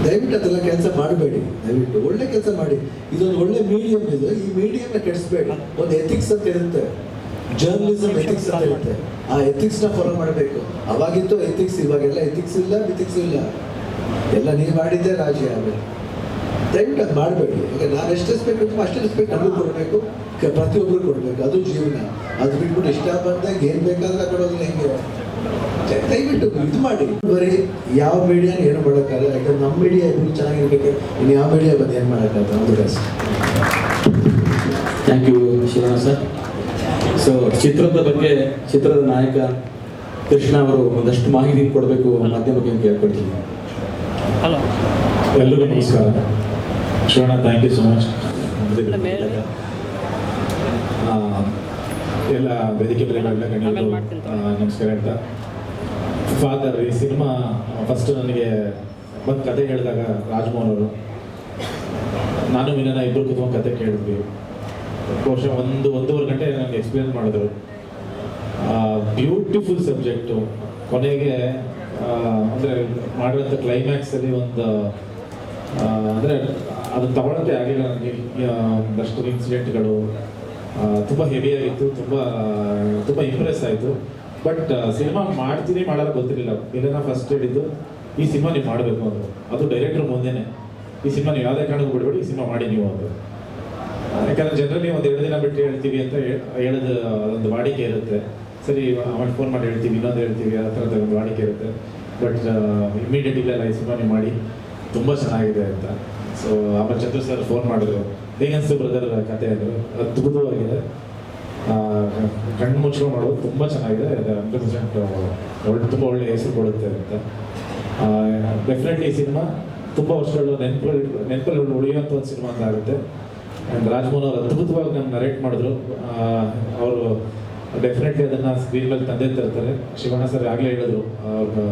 ದಯವಿಟ್ಟು ಅದೆಲ್ಲ ಕೆಲಸ ಮಾಡಬೇಡಿ. ದಯವಿಟ್ಟು ಒಳ್ಳೆ ಕೆಲಸ ಮಾಡಿ. ಇದೊಂದು ಒಳ್ಳೆ ಮೀಡಿಯಮ್ ಇದು. ಈ ಮೀಡಿಯಮ್ನ ಕೆಡಿಸ್ಬೇಡಿ. ಒಂದು ಎಥಿಕ್ಸ್ ಅಂತ ಇರುತ್ತೆ, ಜರ್ನಲಿಸಮ್ ಎಥಿಕ್ಸ್ ಅಂತ ಇರುತ್ತೆ. ಆ ಎಥಿಕ್ಸ್ನ ಫಾಲೋ ಮಾಡಬೇಕು. ಅವಾಗಿತ್ತು ಎಥಿಕ್ಸ್, ಇವಾಗೆಲ್ಲ ಎಥಿಕ್ಸ್ ಇಲ್ಲ, ಮಿಥಿಕ್ಸ್ ಇಲ್ಲ. ಎಲ್ಲ ನೀವು ಮಾಡಿದ್ದೆ ರಾಜ್ಯ ಆಗಬೇಕು. ದಯವಿಟ್ಟು ಅದು ಮಾಡಬೇಡಿ. ಈಗ ನಾನು ಎಷ್ಟು ರೆಸ್ಪೆಕ್ಟ್ ಕೊಡ್ತೀವಿ ಅಷ್ಟೇ ರೆಸ್ಪೆಕ್ಟ್ ನಮಗೂ ಕೊಡಬೇಕು, ಪ್ರತಿಯೊಬ್ಬರು ಕೊಡಬೇಕು. ಅದು ಜೀವನ. ಅದು ಬಿಟ್ಬಿಟ್ಟು ಇಷ್ಟ ಬಂದಾಗ ಏನು ಬೇಕಾದ್ರೆ ಕೊಡೋದು ಹೆಂಗೆ? ದಯವಿಟ್ಟು ಇದು ಮಾಡಿ. ಬರೀ ಯಾವ ಮೀಡಿಯಾನ ಏನು ಮಾಡೋಕ್ಕಾಗಲ್ಲ. ಯಾಕಂದ್ರೆ ನಮ್ಮ ಮೀಡಿಯಾ ಇನ್ನೂ ಚೆನ್ನಾಗಿರ್ಬೇಕು. ಇನ್ನು ಯಾವ ಮೀಡಿಯಾ ಬಂದು ಏನು ಮಾಡೋಕ್ಕಾಗಲ್ಲ. ಅದು best. Thank you Shivanna sir. So ಚಿತ್ರದ ಬಗ್ಗೆ ಚಿತ್ರದ ನಾಯಕ ಕೃಷ್ಣ ಅವರು ಒಂದಷ್ಟು ಮಾಹಿತಿ ಕೊಡಬೇಕು ಮಾಧ್ಯಮಕ್ಕೆ ಅಂತ ಕೇಳ್ಕೊಳ್ತೀನಿ. ಹಲೋ, ಎಲ್ಲರಿಗೂ ನಮಸ್ಕಾರ. Shivanna, thank you so much. ಎಲ್ಲ ವೇದಿಕೆ ಬೆಲೆಗಳೆಲ್ಲ ಗಣ್ಯರು ನಮಸ್ಕಾರ ಅಂತ. ಫಾದರ್ ಈ ಸಿನಿಮಾ ಫಸ್ಟ್ ನನಗೆ ಬಂದು ಕತೆ ಹೇಳಿದಾಗ ರಾಜ್ಮೋಹನ್ ಅವರು, ನಾನು ವಿನನ ಇಬ್ಬರು ಕೂತ್ಕೊಂಡು ಕತೆ ಕೇಳಿದ್ವಿ. ಬಹುಶಃ ಒಂದೂವರೆ ಗಂಟೆ ನನಗೆ ಎಕ್ಸ್ಪ್ಲೇನ್ ಮಾಡಿದ್ರು. Beautiful subject. ಕೊನೆಗೆ ಅಂದರೆ ಮಾಡಿರೋಂಥ ಕ್ಲೈಮ್ಯಾಕ್ಸಲ್ಲಿ ಒಂದು ಅಂದರೆ ಅದನ್ನು ತಗೊಳ್ಳೋಕ್ಕೆ ಆಗಿಲ್ಲ ನನಗೆ. ಒಂದಷ್ಟು ಇನ್ಸಿಡೆಂಟ್ಗಳು ತುಂಬ ಹೆವಿಯಾಗಿತ್ತು, ತುಂಬ ಇಂಪ್ರೆಸ್ ಆಯಿತು. ಬಟ್ ಸಿನಿಮಾ ಮಾಡ್ತೀನಿ ಮಾಡಲ್ಲ ಗೊತ್ತಿರಲಿಲ್ಲ. ಇದನ್ನು ಫಸ್ಟ್ ಹೇಳಿದ್ದು, ಈ ಸಿನಿಮಾ ನೀವು ಮಾಡಬೇಕು ಅಂದರು. ಅದು ಡೈರೆಕ್ಟ್ರ್ ಮುಂದೆನೇ, ಈ ಸಿನಿಮಾ ನೀವು ಯಾವುದೇ ಕಾರಣಕ್ಕೂ ಬಿಡಬೇಡಿ, ಈ ಸಿನಿಮಾ ಮಾಡಿ ನೀವು ಅಂದರು. ಯಾಕಂದರೆ ಜನರಲಿ ಒಂದು 2 ದಿನ ಬಿಟ್ಟು ಹೇಳ್ತೀವಿ ಅಂತ ಹೇಳೋದು ಅದೊಂದು ವಾಡಿಕೆ ಇರುತ್ತೆ. ಸರಿ, ಅವನು ಫೋನ್ ಮಾಡಿ ಹೇಳ್ತೀವಿ, ಇನ್ನೊಂದು ಹೇಳ್ತೀವಿ, ಆ ಥರದ ಒಂದು ವಾಡಿಕೆ ಇರುತ್ತೆ. ಬಟ್ ಇಮಿಡಿಯೇಟ್ಲಿ ಎಲ್ಲ ಈ ಸಿನಿಮಾ ನೀವು ಮಾಡಿ, ತುಂಬ ಚೆನ್ನಾಗಿದೆ ಅಂತ. ಸೊ ಆಮೇಲೆ ಚಂದ್ರು ಸರ್ ಫೋನ್ ಮಾಡಿದ್ರು, ಹೇಗನ್ಸು ಬ್ರದರ್ ಕತೆ ಅಂದರು. ಅದ್ಭುತವಾಗಿದೆ, ಕಣ್ಣು ಮುಚ್ಕೊಂಡು ಮಾಡೋದು ತುಂಬ ಚೆನ್ನಾಗಿದೆ, 100% ತುಂಬ ಒಳ್ಳೆ ಹೆಸರು ಕೊಡುತ್ತೆ ಅಂತ. ಡೆಫಿನೆಟ್ಲಿ ಈ ಸಿನಿಮಾ ತುಂಬ ವರ್ಷಗಳು ನೆನಪಲ್ಲಿ ಉಳಿಯುವಂಥ ಒಂದು ಸಿನಿಮಾ ಅಂತ ಆಗುತ್ತೆ. ಆ್ಯಂಡ್ ರಾಜ್ಮೋಹನ್ ಅವರು ಅದ್ಭುತವಾಗಿ ನಮ್ಮ ನರೇಟ್ ಮಾಡಿದ್ರು. ಅವರು ಡೆಫಿನೆಟ್ಲಿ ಅದನ್ನು ಸ್ಕ್ರೀನ್ ಮೇಲೆ ತಂದೆ ತರ್ತಾರೆ. ಶಿವಣ್ಣ ಸರ್ ಆಗಲೇ ಹೇಳಿದ್ರು ಅವ್ರಿಗೆ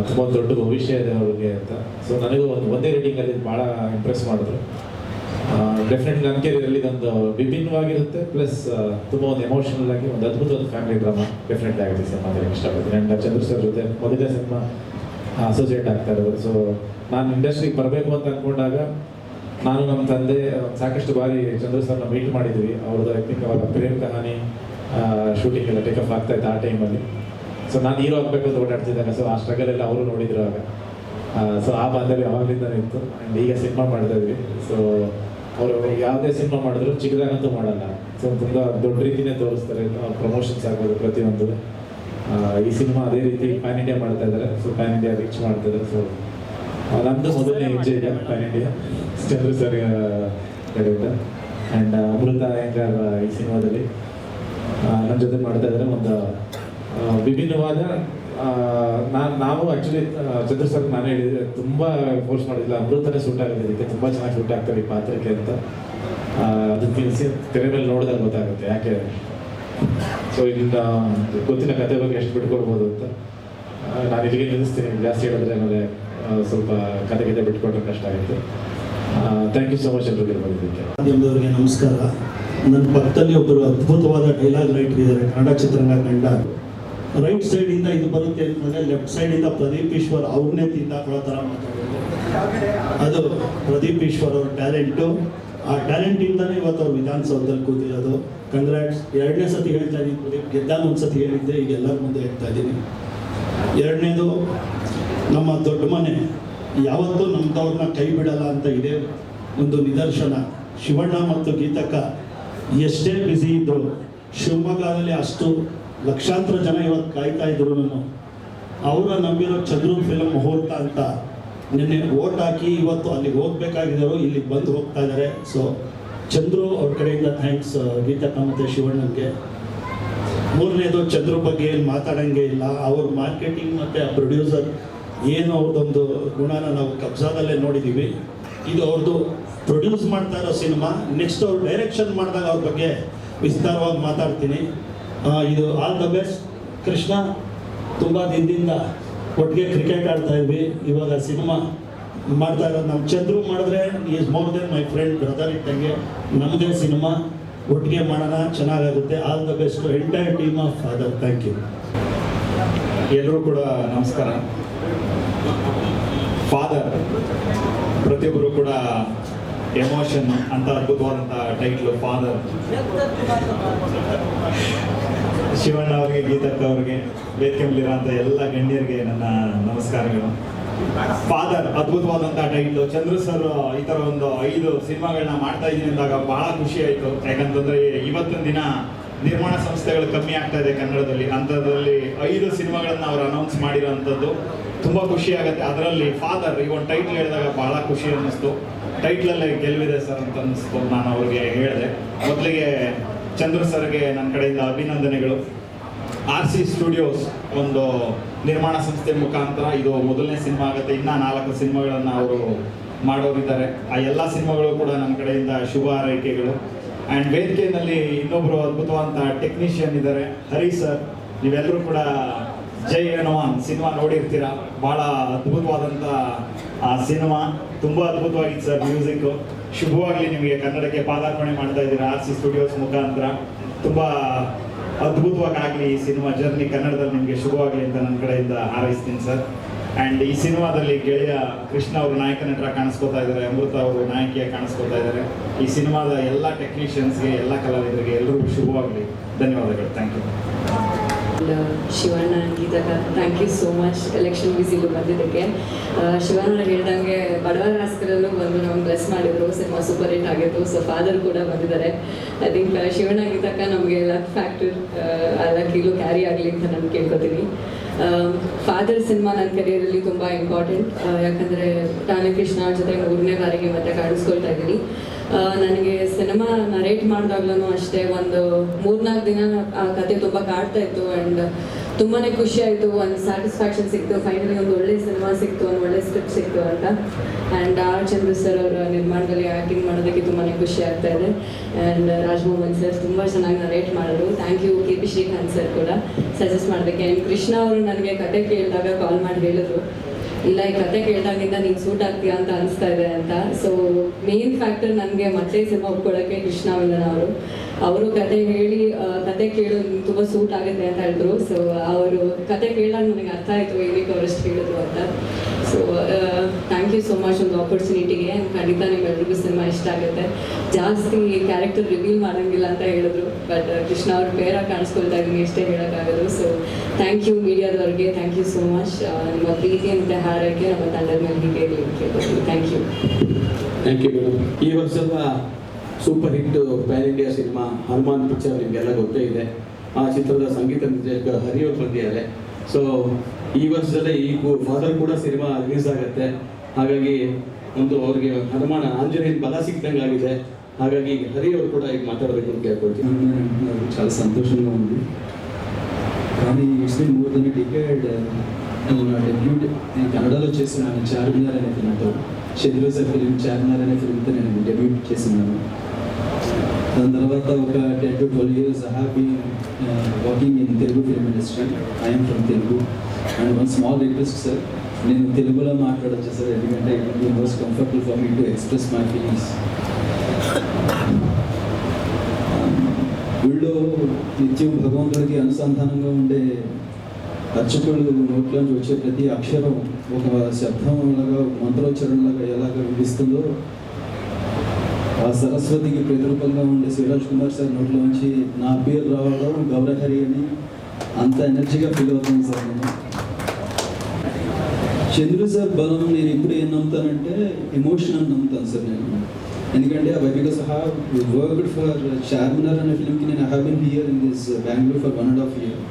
ತುಂಬ ದೊಡ್ಡ ಭವಿಷ್ಯ ಇದೆ ಅವ್ರಿಗೆ ಅಂತ. ಸೊ ನನಗೂ ಒಂದೇ ರೀಡಿಂಗಲ್ಲಿ ಭಾಳ ಇಂಪ್ರೆಸ್ ಮಾಡಿದ್ರು. ಡೆಫಿನೆಟ್ಲಿ ನನ್ನ ಕೆರಿಯರಲ್ಲಿ ಇದೊಂದು ವಿಭಿನ್ನವಾಗಿರುತ್ತೆ, ಪ್ಲಸ್ ತುಂಬ ಒಂದು ಎಮೋಷನಲ್ ಆಗಿ ಒಂದು ಅದ್ಭುತವಾದ ಫ್ಯಾಮಿಲಿ ಡ್ರಾಮಾ ಡೆಫಿನೆಟ್ಲಿ ಆಗುತ್ತೆ ಸಿನಿಮಾ ಅಂತ ಇಷ್ಟಪಡ್ತೀನಿ. ಆ್ಯಂಡ್ ಚಂದ್ರ ಸರ್ ಜೊತೆ ಮೊದಲನೇ ಸಿನಿಮಾ ಅಸೋಸಿಯೇಟ್ ಆಗ್ತಾ ಇರೋದು. ಸೊ ನಾನು ಇಂಡಸ್ಟ್ರಿಗೆ ಬರಬೇಕು ಅಂತ ಅಂದ್ಕೊಂಡಾಗ ನಾನು ನಮ್ಮ ತಂದೆ ಸಾಕಷ್ಟು ಬಾರಿ ಚಂದ್ರ ಸರ್ನ ಮೀಟ್ ಮಾಡಿದ್ವಿ. ಅವ್ರದ್ದು ಐ ಥಿಂಕ್ ಅವರ ಪ್ರೇಮ್ ಕಹಾನಿ ಶೂಟಿಂಗ್ ಎಲ್ಲ ಟೇಕಫ್ ಆಗ್ತಾ ಇತ್ತು ಆ ಟೈಮಲ್ಲಿ. ಸೊ ನಾನು ಹೀರೋ ಆಗಬೇಕು ಅಂತ ಓಡಾಡ್ತಿದ್ದಾಗ ಸೊ ಆ ಸ್ಟ್ರಗಲ್ ಎಲ್ಲ ಅವರು ನೋಡಿದ್ರು ಆಗ. ಸೊ ಆ ಬಾಂಧವ್ಯ ಅವಾಗಲಿಂದನೇ ಇತ್ತು. ಆ್ಯಂಡ್ ಈಗ ಸಿನಿಮಾ ಮಾಡ್ತಾ ಇದ್ವಿ. ಸೊ ಅವರು ಯಾವುದೇ ಸಿನಿಮಾ ಮಾಡಿದ್ರು ಚಿಕ್ಕದಾಗಂತೂ ಮಾಡಲ್ಲ. ಸೊ ತುಂಬ ದೊಡ್ಡ ರೀತಿಯೇ ತೋರಿಸ್ತಾರೆ. ಪ್ರಮೋಷನ್ಸ್ ಆಗ್ಬೋದು ಪ್ರತಿಯೊಂದು. ಈ ಸಿನಿಮಾ ಅದೇ ರೀತಿ ಪ್ಯಾನ್ ಇಂಡಿಯಾ ಮಾಡ್ತಾ ಇದ್ದಾರೆ. ಸೊ ಪ್ಯಾನ್ ಇಂಡಿಯಾ ರೀಚ್ ಮಾಡ್ತಾ ಇದ್ದಾರೆ. ಸೊ ನಮ್ಮದು ಮೊದಲನೇ ಹೆಜ್ಜೆ ಇದೆ ಪ್ಯಾನ್ ಇಂಡಿಯಾ ಚಂದ್ರ ಸರ್ ಕಡೆಯಿಂದ. ಆ್ಯಂಡ್ ಅಮೃತ ಹೆಂಗಾರ್ ಈ ಸಿನಿಮಾದಲ್ಲಿ ನನ್ನ ಜೊತೆ ಮಾಡ್ತಾ ಇದ್ದಾರೆ. ಒಂದು ವಿಭಿನ್ನವಾದ ನಾವು ಆ್ಯಕ್ಚುಲಿ ಚಂದ್ರ ಸರ್ ನಾನು ಹೇಳಿದ್ರೆ ತುಂಬ ಫೋರ್ಸ್ ಮಾಡೋದಿಲ್ಲ, ಅಮೃತನೇ ಸೂಟ್ ಆಗಿದೆ ಇದಕ್ಕೆ, ತುಂಬ ಚೆನ್ನಾಗಿ ಸೂಟ್ ಆಗ್ತಾರೆ ಈ ಪಾತ್ರಕ್ಕೆ ಅಂತ. ಅದನ್ನ ತಿಳಿಸಿ ತೆರೆ ಮೇಲೆ ನೋಡಿದಾಗ ಗೊತ್ತಾಗುತ್ತೆ ಯಾಕೆ. ಸೊ ಇಲ್ಲಿಂದ ಗೊತ್ತಿನ ಕತೆ ಬಗ್ಗೆ ಎಷ್ಟು ಬಿಟ್ಕೊಡ್ಬೋದು ಅಂತ ನಾನು ಇಲ್ಲಿಗೆ ನಿಲ್ಲಿಸ್ತೀನಿ. ಜಾಸ್ತಿ ಹೇಳಿದ್ರೆ ಆಮೇಲೆ ಸ್ವಲ್ಪ ಕತೆ ಬಿಟ್ಕೊಟ್ರೆ ಕಷ್ಟ ಆಗುತ್ತೆ. ಥ್ಯಾಂಕ್ ಯು ಸೊ ಮಚ್ ಎಲ್ರಿಗೂ ಬಂದಿದ್ದಕ್ಕೆ. ಮಾಧ್ಯಮದವರಿಗೆ ನಮಸ್ಕಾರ. ನನ್ನ ಪಕ್ಕದಲ್ಲಿ ಒಬ್ಬರು ಅದ್ಭುತವಾದ ಡೈಲಾಗ್ ರೈಟರ್ ಇದ್ದಾರೆ, ಕನ್ನಡ ಚಿತ್ರರಂಗ ಕಂಡ. ರೈಟ್ ಸೈಡಿಂದ ಇದು ಬರುತ್ತೆ ಅಂತಂದರೆ ಲೆಫ್ಟ್ ಸೈಡಿಂದ ಪ್ರದೀಪ್ ಈಶ್ವರ್ ಅವ್ರನ್ನೇ ತಿಂದಾಕೊಳ್ಳೋ ಥರ ಮಾತಾಡೋದು. ಅದು ಪ್ರದೀಪ್ ಈಶ್ವರ್ ಅವ್ರ ಟ್ಯಾಲೆಂಟು. ಆ ಟ್ಯಾಲೆಂಟಿಂದನೇ ಇವತ್ತು ಅವ್ರು ವಿಧಾನಸೌಧದಲ್ಲಿ ಕೂತಿರೋದು. ಕಂಗ್ರಾಟ್ಸ್. 2ನೇ ಸತಿ ಹೇಳ್ತಾ ಇದ್ದೀನಿ, ಪ್ರದೀಪ್ ಗೆದ್ದಾಗ ಒಂದು ಸತಿ ಹೇಳಿದ್ದೆ, ಈಗ ಎಲ್ಲರ ಮುಂದೆ ಹೇಳ್ತಾ ಇದ್ದೀನಿ. 2ನೇದು, ನಮ್ಮ ದೊಡ್ಡ ಮನೆ ಯಾವತ್ತೂ ನಮ್ಮದವ್ರನ್ನ ಕೈ ಬಿಡಲ್ಲ ಅಂತ ಇದೇ ಒಂದು ನಿದರ್ಶನ. ಶಿವಣ್ಣ ಮತ್ತು ಗೀತಕ್ಕ ಎಷ್ಟೇ ಬ್ಯುಸಿ ಇದ್ದರು, ಶಿವಮೊಗ್ಗದಲ್ಲಿ ಅಷ್ಟು ಲಕ್ಷಾಂತರ ಜನ ಇವತ್ತು ಕಾಯ್ತಾ ಇದ್ರು. ಅವರ ನಂಬಿರೋ ಚಂದ್ರು ಫಿಲಮ್ ಮುಹೂರ್ತ ಅಂತ ನಿನ್ನೆ ಓಟ್ ಹಾಕಿ ಇವತ್ತು ಅಲ್ಲಿಗೆ ಹೋಗ್ಬೇಕಾಗಿದ್ದಾರೋ ಇಲ್ಲಿಗೆ ಬಂದು ಹೋಗ್ತಾ ಇದ್ದಾರೆ. ಸೊ ಚಂದ್ರು ಅವ್ರ ಕಡೆಯಿಂದ ಥ್ಯಾಂಕ್ಸ್ ಗೀತಕ್ಕ ಮತ್ತು ಶಿವಣ್ಣನಿಗೆ. 3ನೇದು, ಚಂದ್ರು ಬಗ್ಗೆ ಏನು ಮಾತಾಡೋಂಗೆ ಇಲ್ಲ. ಅವ್ರ ಮಾರ್ಕೆಟಿಂಗ್ ಮತ್ತು ಆ ಪ್ರೊಡ್ಯೂಸರ್ ಏನು ಅವ್ರದ್ದೊಂದು ಗುಣನ ನಾವು ಕಬ್ಜಾದಲ್ಲೇ ನೋಡಿದ್ದೀವಿ. ಇದು ಅವ್ರದ್ದು ಪ್ರೊಡ್ಯೂಸ್ ಮಾಡ್ತಾ ಇರೋ ಸಿನಿಮಾ. ನೆಕ್ಸ್ಟ್ ಅವ್ರು ಡೈರೆಕ್ಷನ್ ಮಾಡಿದಾಗ ಅವ್ರ ಬಗ್ಗೆ ವಿಸ್ತಾರವಾಗಿ ಮಾತಾಡ್ತೀನಿ. ಇದು ಆಲ್ ದ ಬೆಸ್ಟ್. ಕೃಷ್ಣ, ತುಂಬ ದಿನದಿಂದ ಒಟ್ಟಿಗೆ ಕ್ರಿಕೆಟ್ ಆಡ್ತಾ ಇದ್ವಿ, ಇವಾಗ ಸಿನಿಮಾ ಮಾಡ್ತಾ ಇರೋದು. ನಮ್ಮ ಚಂದ್ರು ಮಾಡಿದ್ರೆ is more than my friend, brother ಇದ್ದಂಗೆ. ನಮ್ಮದೇ ಸಿನಿಮಾ ಒಟ್ಟಿಗೆ ಮಾಡೋಣ, ಚೆನ್ನಾಗಾಗುತ್ತೆ. All the best entire team of Father. Thank you. ಎಲ್ಲರೂ ಕೂಡ ನಮಸ್ಕಾರ. ಫಾದರ್ ಪ್ರತಿಯೊಬ್ಬರು ಕೂಡ ಎಮೋಷನ್ ಅಂತ ಅದ್ಭುತವಾದಂಥ ಟೈಟ್ಲು ಫಾದರ್. ಶಿವಣ್ಣ ಅವ್ರಿಗೆ, ಗೀತಕ್ಕ ಅವ್ರಿಗೆ, ವೇದಿಕೆ ಮೇಲಿರೋಂಥ ಎಲ್ಲ ಗಣ್ಯರಿಗೆ ನನ್ನ ನಮಸ್ಕಾರಗಳು. ಫಾದರ್ ಅದ್ಭುತವಾದಂಥ ಟೈಟ್ಲು. ಚಂದ್ರು ಸರ್ ಈ ಥರ ಒಂದು 5 ಸಿನಿಮಾಗಳನ್ನ ಮಾಡ್ತಾ ಇದ್ದೀನಿ ಅಂದಾಗ ಭಾಳ ಖುಷಿ ಆಯಿತು. ಯಾಕಂತಂದರೆ ಇವತ್ತಿನ ದಿನ ನಿರ್ಮಾಣ ಸಂಸ್ಥೆಗಳು ಕಮ್ಮಿ ಆಗ್ತಾ ಇದೆ ಕನ್ನಡದಲ್ಲಿ. ಅಂಥದ್ರಲ್ಲಿ 5 ಸಿನಿಮಾಗಳನ್ನ ಅವ್ರು ಅನೌನ್ಸ್ ಮಾಡಿರೋವಂಥದ್ದು ತುಂಬ ಖುಷಿ ಆಗುತ್ತೆ. ಅದರಲ್ಲಿ ಫಾದರ್ ಈ ಒಂದು ಟೈಟ್ಲ್ ಹೇಳಿದಾಗ ಭಾಳ ಖುಷಿ ಅನ್ನಿಸ್ತು. ಟೈಟ್ಲಲ್ಲೇ ಗೆಲುವಿದೆ ಸರ್ ಅಂತ ಅನ್ನಿಸ್ತು. ನಾನು ಅವ್ರಿಗೆ ಹೇಳಿದೆ. ಮೊದಲಿಗೆ ಚಂದ್ರ ಸರ್ಗೆ ನನ್ನ ಕಡೆಯಿಂದ ಅಭಿನಂದನೆಗಳು. RC ಸ್ಟುಡಿಯೋಸ್ ಒಂದು ನಿರ್ಮಾಣ ಸಂಸ್ಥೆ ಮುಖಾಂತರ ಇದು ಮೊದಲನೇ ಸಿನಿಮಾ ಆಗುತ್ತೆ. ಇನ್ನೂ 4 ಸಿನಿಮಾಗಳನ್ನು ಅವರು ಮಾಡೋರಿದ್ದಾರೆ. ಆ ಎಲ್ಲ ಸಿನಿಮಾಗಳು ಕೂಡ ನನ್ನ ಕಡೆಯಿಂದ ಶುಭ ಹಾರೈಕೆಗಳು. ಆ್ಯಂಡ್ ವೇದಿಕೆಯಲ್ಲಿ ಇನ್ನೊಬ್ಬರು ಅದ್ಭುತವಾದಂಥ ಟೆಕ್ನಿಷಿಯನ್ ಇದ್ದಾರೆ, ಹರಿ ಸರ್. ನೀವೆಲ್ಲರೂ ಕೂಡ ಜೈ ಹನುಮಾನ್ ಸಿನಿಮಾ ನೋಡಿರ್ತೀರ. ಭಾಳ ಅದ್ಭುತವಾದಂಥ ಆ ಸಿನಿಮಾ, ತುಂಬ ಅದ್ಭುತವಾಗಿತ್ತು ಸರ್. ಮ್ಯೂಸಿಕ್ಕು ಶುಭವಾಗಲಿ ನಿಮಗೆ. ಕನ್ನಡಕ್ಕೆ ಪಾದಾರ್ಪಣೆ ಮಾಡ್ತಾ ಇದ್ದೀರಾ RC ಸ್ಟುಡಿಯೋಸ್ ಮುಖಾಂತರ. ತುಂಬ ಅದ್ಭುತವಾಗಿ ಆಗಲಿ ಈ ಸಿನಿಮಾ ಜರ್ನಿ, ಕನ್ನಡದಲ್ಲಿ ನಿಮಗೆ ಶುಭವಾಗಲಿ ಅಂತ ನನ್ನ ಕಡೆಯಿಂದ ಹಾರೈಸ್ತೀನಿ ಸರ್. ಆ್ಯಂಡ್ ಈ ಸಿನಿಮಾದಲ್ಲಿ ಗೆಳೆಯ ಕೃಷ್ಣ ಅವರು ನಾಯಕ ನಟರ ಕಾಣಿಸ್ಕೋತಾ ಇದ್ದಾರೆ, ಅಮೃತ ಅವರು ನಾಯಕಿಯಾಗಿ ಕಾಣಿಸ್ಕೋತಾ ಇದ್ದಾರೆ. ಈ ಸಿನಿಮಾದ ಎಲ್ಲ ಟೆಕ್ನಿಷಿಯನ್ಸ್ಗೆ, ಎಲ್ಲ ಕಲಾವಿದರಿಗೆ ಎಲ್ಲರಿಗೂ ಶುಭವಾಗಲಿ. ಧನ್ಯವಾದಗಳು. Thank you. ಶಿವಣ್ಣ, ಗೀತಕ್ಕ, thank you so much election ಬಿಸಿಲು ಬಂದಿದ್ದಕ್ಕೆ. ಶಿವಣ್ಣ ಹೇಳ್ದಂಗೆ ಬಡವರ ರಾಸ್ಕರಲ್ಲೂ ಬಂದು ನಾವು ಬ್ಲೆಸ್ ಮಾಡಿದ್ರು. ಸಿನಿಮಾ ಸೂಪರ್ ಹಿಟ್ ಆಗಿತ್ತು. ಸೊ ಫಾದರ್ ಕೂಡ ಬಂದಿದ್ದಾರೆ. ಐ ಥಿಂಕ್ ಶಿವಣ್ಣ, ಗೀತಕ್ಕ ನಮಗೆ ಲಕ್ ಫ್ಯಾಕ್ಟರ್, ಆ ಲಕ್ಕಿಲು ಕ್ಯಾರಿ ಆಗಲಿ ಅಂತ ನಾನು ಕೇಳ್ಕೊತೀನಿ. ಫಾದರ್ ಸಿನಿಮಾ ನನ್ನ ಕರಿಯರಲ್ಲಿ ತುಂಬ ಇಂಪಾರ್ಟೆಂಟ್. ಯಾಕಂದರೆ ಟಾನೆ ಕೃಷ್ಣ ಜೊತೆ 3ನೇ ಬಾರಿಗೆ ಮತ್ತೆ ಕಾಣಿಸ್ಕೊಳ್ತಾ ಇದ್ದೀನಿ. ನನಗೆ ಸಿನಿಮಾ ನರೇಟ್ ಮಾಡಿದಾಗ್ಲೂ ಅಷ್ಟೇ ಒಂದು 3-4 ದಿನ ಆ ಕತೆ ತುಂಬ ಕಾಡ್ತಾ ಇತ್ತು. ಆ್ಯಂಡ್ ತುಂಬಾ ಖುಷಿ ಆಯಿತು, ಒಂದು ಸ್ಯಾಟಿಸ್ಫ್ಯಾಕ್ಷನ್ ಸಿಕ್ತು, ಫೈನಲಿ ಒಂದು ಒಳ್ಳೆ ಸಿನಿಮಾ ಸಿಕ್ತು, ಒಂದು ಒಳ್ಳೆ ಸ್ಕ್ರಿಪ್ಟ್ ಸಿಕ್ತು ಅಂತ. ಆ್ಯಂಡ್ ಆರ್ ಚಂದ್ರು ಸರ್ ಅವರ ನಿರ್ಮಾಣದಲ್ಲಿ ಆ್ಯಕ್ಟಿಂಗ್ ಮಾಡೋದಕ್ಕೆ ತುಂಬಾ ಖುಷಿ ಆಗ್ತಾ ಇದೆ. ಆ್ಯಂಡ್ ರಾಜಮೋಹನ್ ಸರ್ ತುಂಬ ಚೆನ್ನಾಗಿ ನರೇಟ್ ಮಾಡಿದ್ರು. Thank you. K P Srikanth sir ಕೂಡ ಸಜೆಸ್ಟ್ ಮಾಡೋದಕ್ಕೆ. ಆ್ಯಂಡ್ ಕೃಷ್ಣ ಅವರು ನನಗೆ ಕತೆ ಕೇಳಿದಾಗ ಕಾಲ್ ಮಾಡಿ ಹೇಳಿದ್ರು, ಇಲ್ಲ ಈ ಕತೆ ಕೇಳಿದಾಗಿಂದ ನೀನು ಸೂಟ್ ಆಗ್ತೀಯಾ ಅಂತ ಅನಿಸ್ತಾ ಇದೆ ಅಂತ. ಸೊ ಮೇನ್ ಫ್ಯಾಕ್ಟರ್ ನನಗೆ ಮತ್ತೆ ಸಿನಿಮಾ ಒಪ್ಕೊಳ್ಳೋಕ್ಕೆ ಕೃಷ್ಣ ಮಿಲನ್ ಅವರು ಕತೆ ಹೇಳಿ ಕತೆ ಕೇಳು ತುಂಬ ಸೂಟ್ ಆಗುತ್ತೆ ಅಂತ ಹೇಳಿದ್ರು. ಸೊ ಅವರು ಕತೆ ಕೇಳಿದಾಗ ನನಗೆ ಅರ್ಥ ಆಯಿತು ಏನಕ್ಕೆ ಅವರಷ್ಟು ಹೇಳಿದ್ರು ಅಂತ. So thank you so much ಒಂದು ಆಪರ್ಚುನಿಟಿಗೆ. ಖಂಡಿತ ನಿಮ್ಮೆಲ್ರಿಗೂ ಸಿನಿಮಾ ಇಷ್ಟ ಆಗುತ್ತೆ. ಜಾಸ್ತಿ ಕ್ಯಾರೆಕ್ಟರ್ ರಿವೀಲ್ ಮಾಡೋಂಗಿಲ್ಲ ಅಂತ ಹೇಳಿದ್ರು, ಬಟ್ ಕೃಷ್ಣ ಅವ್ರು ಬೇರಾಗಿ ಕಾಣಿಸ್ಕೊಳ್ತಾ ಇದ್ದೀನಿ ಇಷ್ಟೇ ಹೇಳೋಕ್ಕಾಗೋದು. ಸೊ ಥ್ಯಾಂಕ್ ಯು ಮೀಡಿಯಾದವ್ರಿಗೆ, ಥ್ಯಾಂಕ್ ಯು ಸೋ ಮಚ್. ನಿಮ್ಮ ಪ್ರೀತಿ ಮತ್ತು ಹಾರೈಕೆ ನಮ್ಮ ತಂಡದ ಮೇಲೆ ಹೀಗೆ ಕೇಳ್ಕೊಳ್ತೀನಿ. Thank you. Thank you madam. ಈ ವರ್ಷದ super hit pan India cinema Hanuman picture ನಿಮಗೆಲ್ಲ ಗೊತ್ತೇ ಇದೆ. ಆ ಚಿತ್ರದ ಸಂಗೀತ ನಿರ್ದೇಶಕ ಹರಿ ಅವರು ಬಂದಿದ್ದಾರೆ. ಸೊ ಈ ವರ್ಷದಲ್ಲೇ ಈ ಫಾದರ್ ಕೂಡ ಸಿನಿಮಾ ರಿಲೀಸ್ ಆಗುತ್ತೆ. ಹಾಗಾಗಿ ಒಂದು ಅವ್ರಿಗೆ ಹನುಮಾನ ಆಂಜನೇಯನ ಬಲ ಸಿಕ್ದಂಗೆ ಆಗಿದೆ. ಹಾಗಾಗಿ ಹರಿ ಅವರು ಕೂಡ ಈಗ మాట్లాడಬೇಕು ಅಂತ ಕೇಳ್ಕೊಳ್ತೀನಿ. నాకు చాలా సంతోషంగా ఉంది. కానీ it's been more than a decade. నా డెబ్యూట్ నేను కన్నడలో చేస్తున్నాను చార్మినార్ అనే ఫిల్మ్తో. చంద్రు సార్ ఫిలిం చార్మినార్ అనే ఫిల్మ్తో నేను డెబ్యూట్ చేస్తున్నాను. దాని తర్వాత ఒక 10 to 12 years I have been working in Telugu film industry. I am from Telugu. And one small request sir, నేను తెలుగులో మాట్లాడొచ్చు సార్, ఎందుకంటే it will be most comfortable for me to express my feelings. గుళ్ళో నిత్యం భగవంతుడికి అనుసంధానంగా ఉండే అర్చకులు నోట్లోంచి వచ్చే ప్రతి అక్షరం ఒక శబ్దంలాగా మంత్రోచ్చరణలాగా ఎలాగ వినిపిస్తుందో, ఆ సరస్వతికి ప్రతిరూపంగా ఉండే శివరాజ్ కుమార్ సార్ నోట్లోంచి నా పేరు రావడం గౌరహరి అని అంత ఎనర్జీగా ఫీల్ అవుతుంది సార్. నేను చంద్రు సార్ బలం నేను ఇప్పుడు ఏం నమ్ముతానంటే ఎమోషన్ అని నమ్ముతాను సార్ నేను. ఎందుకంటే because I have worked for Charminar అనే ఫిల్మ్కి నేను I have been here in this Bengaluru for 1.5 years.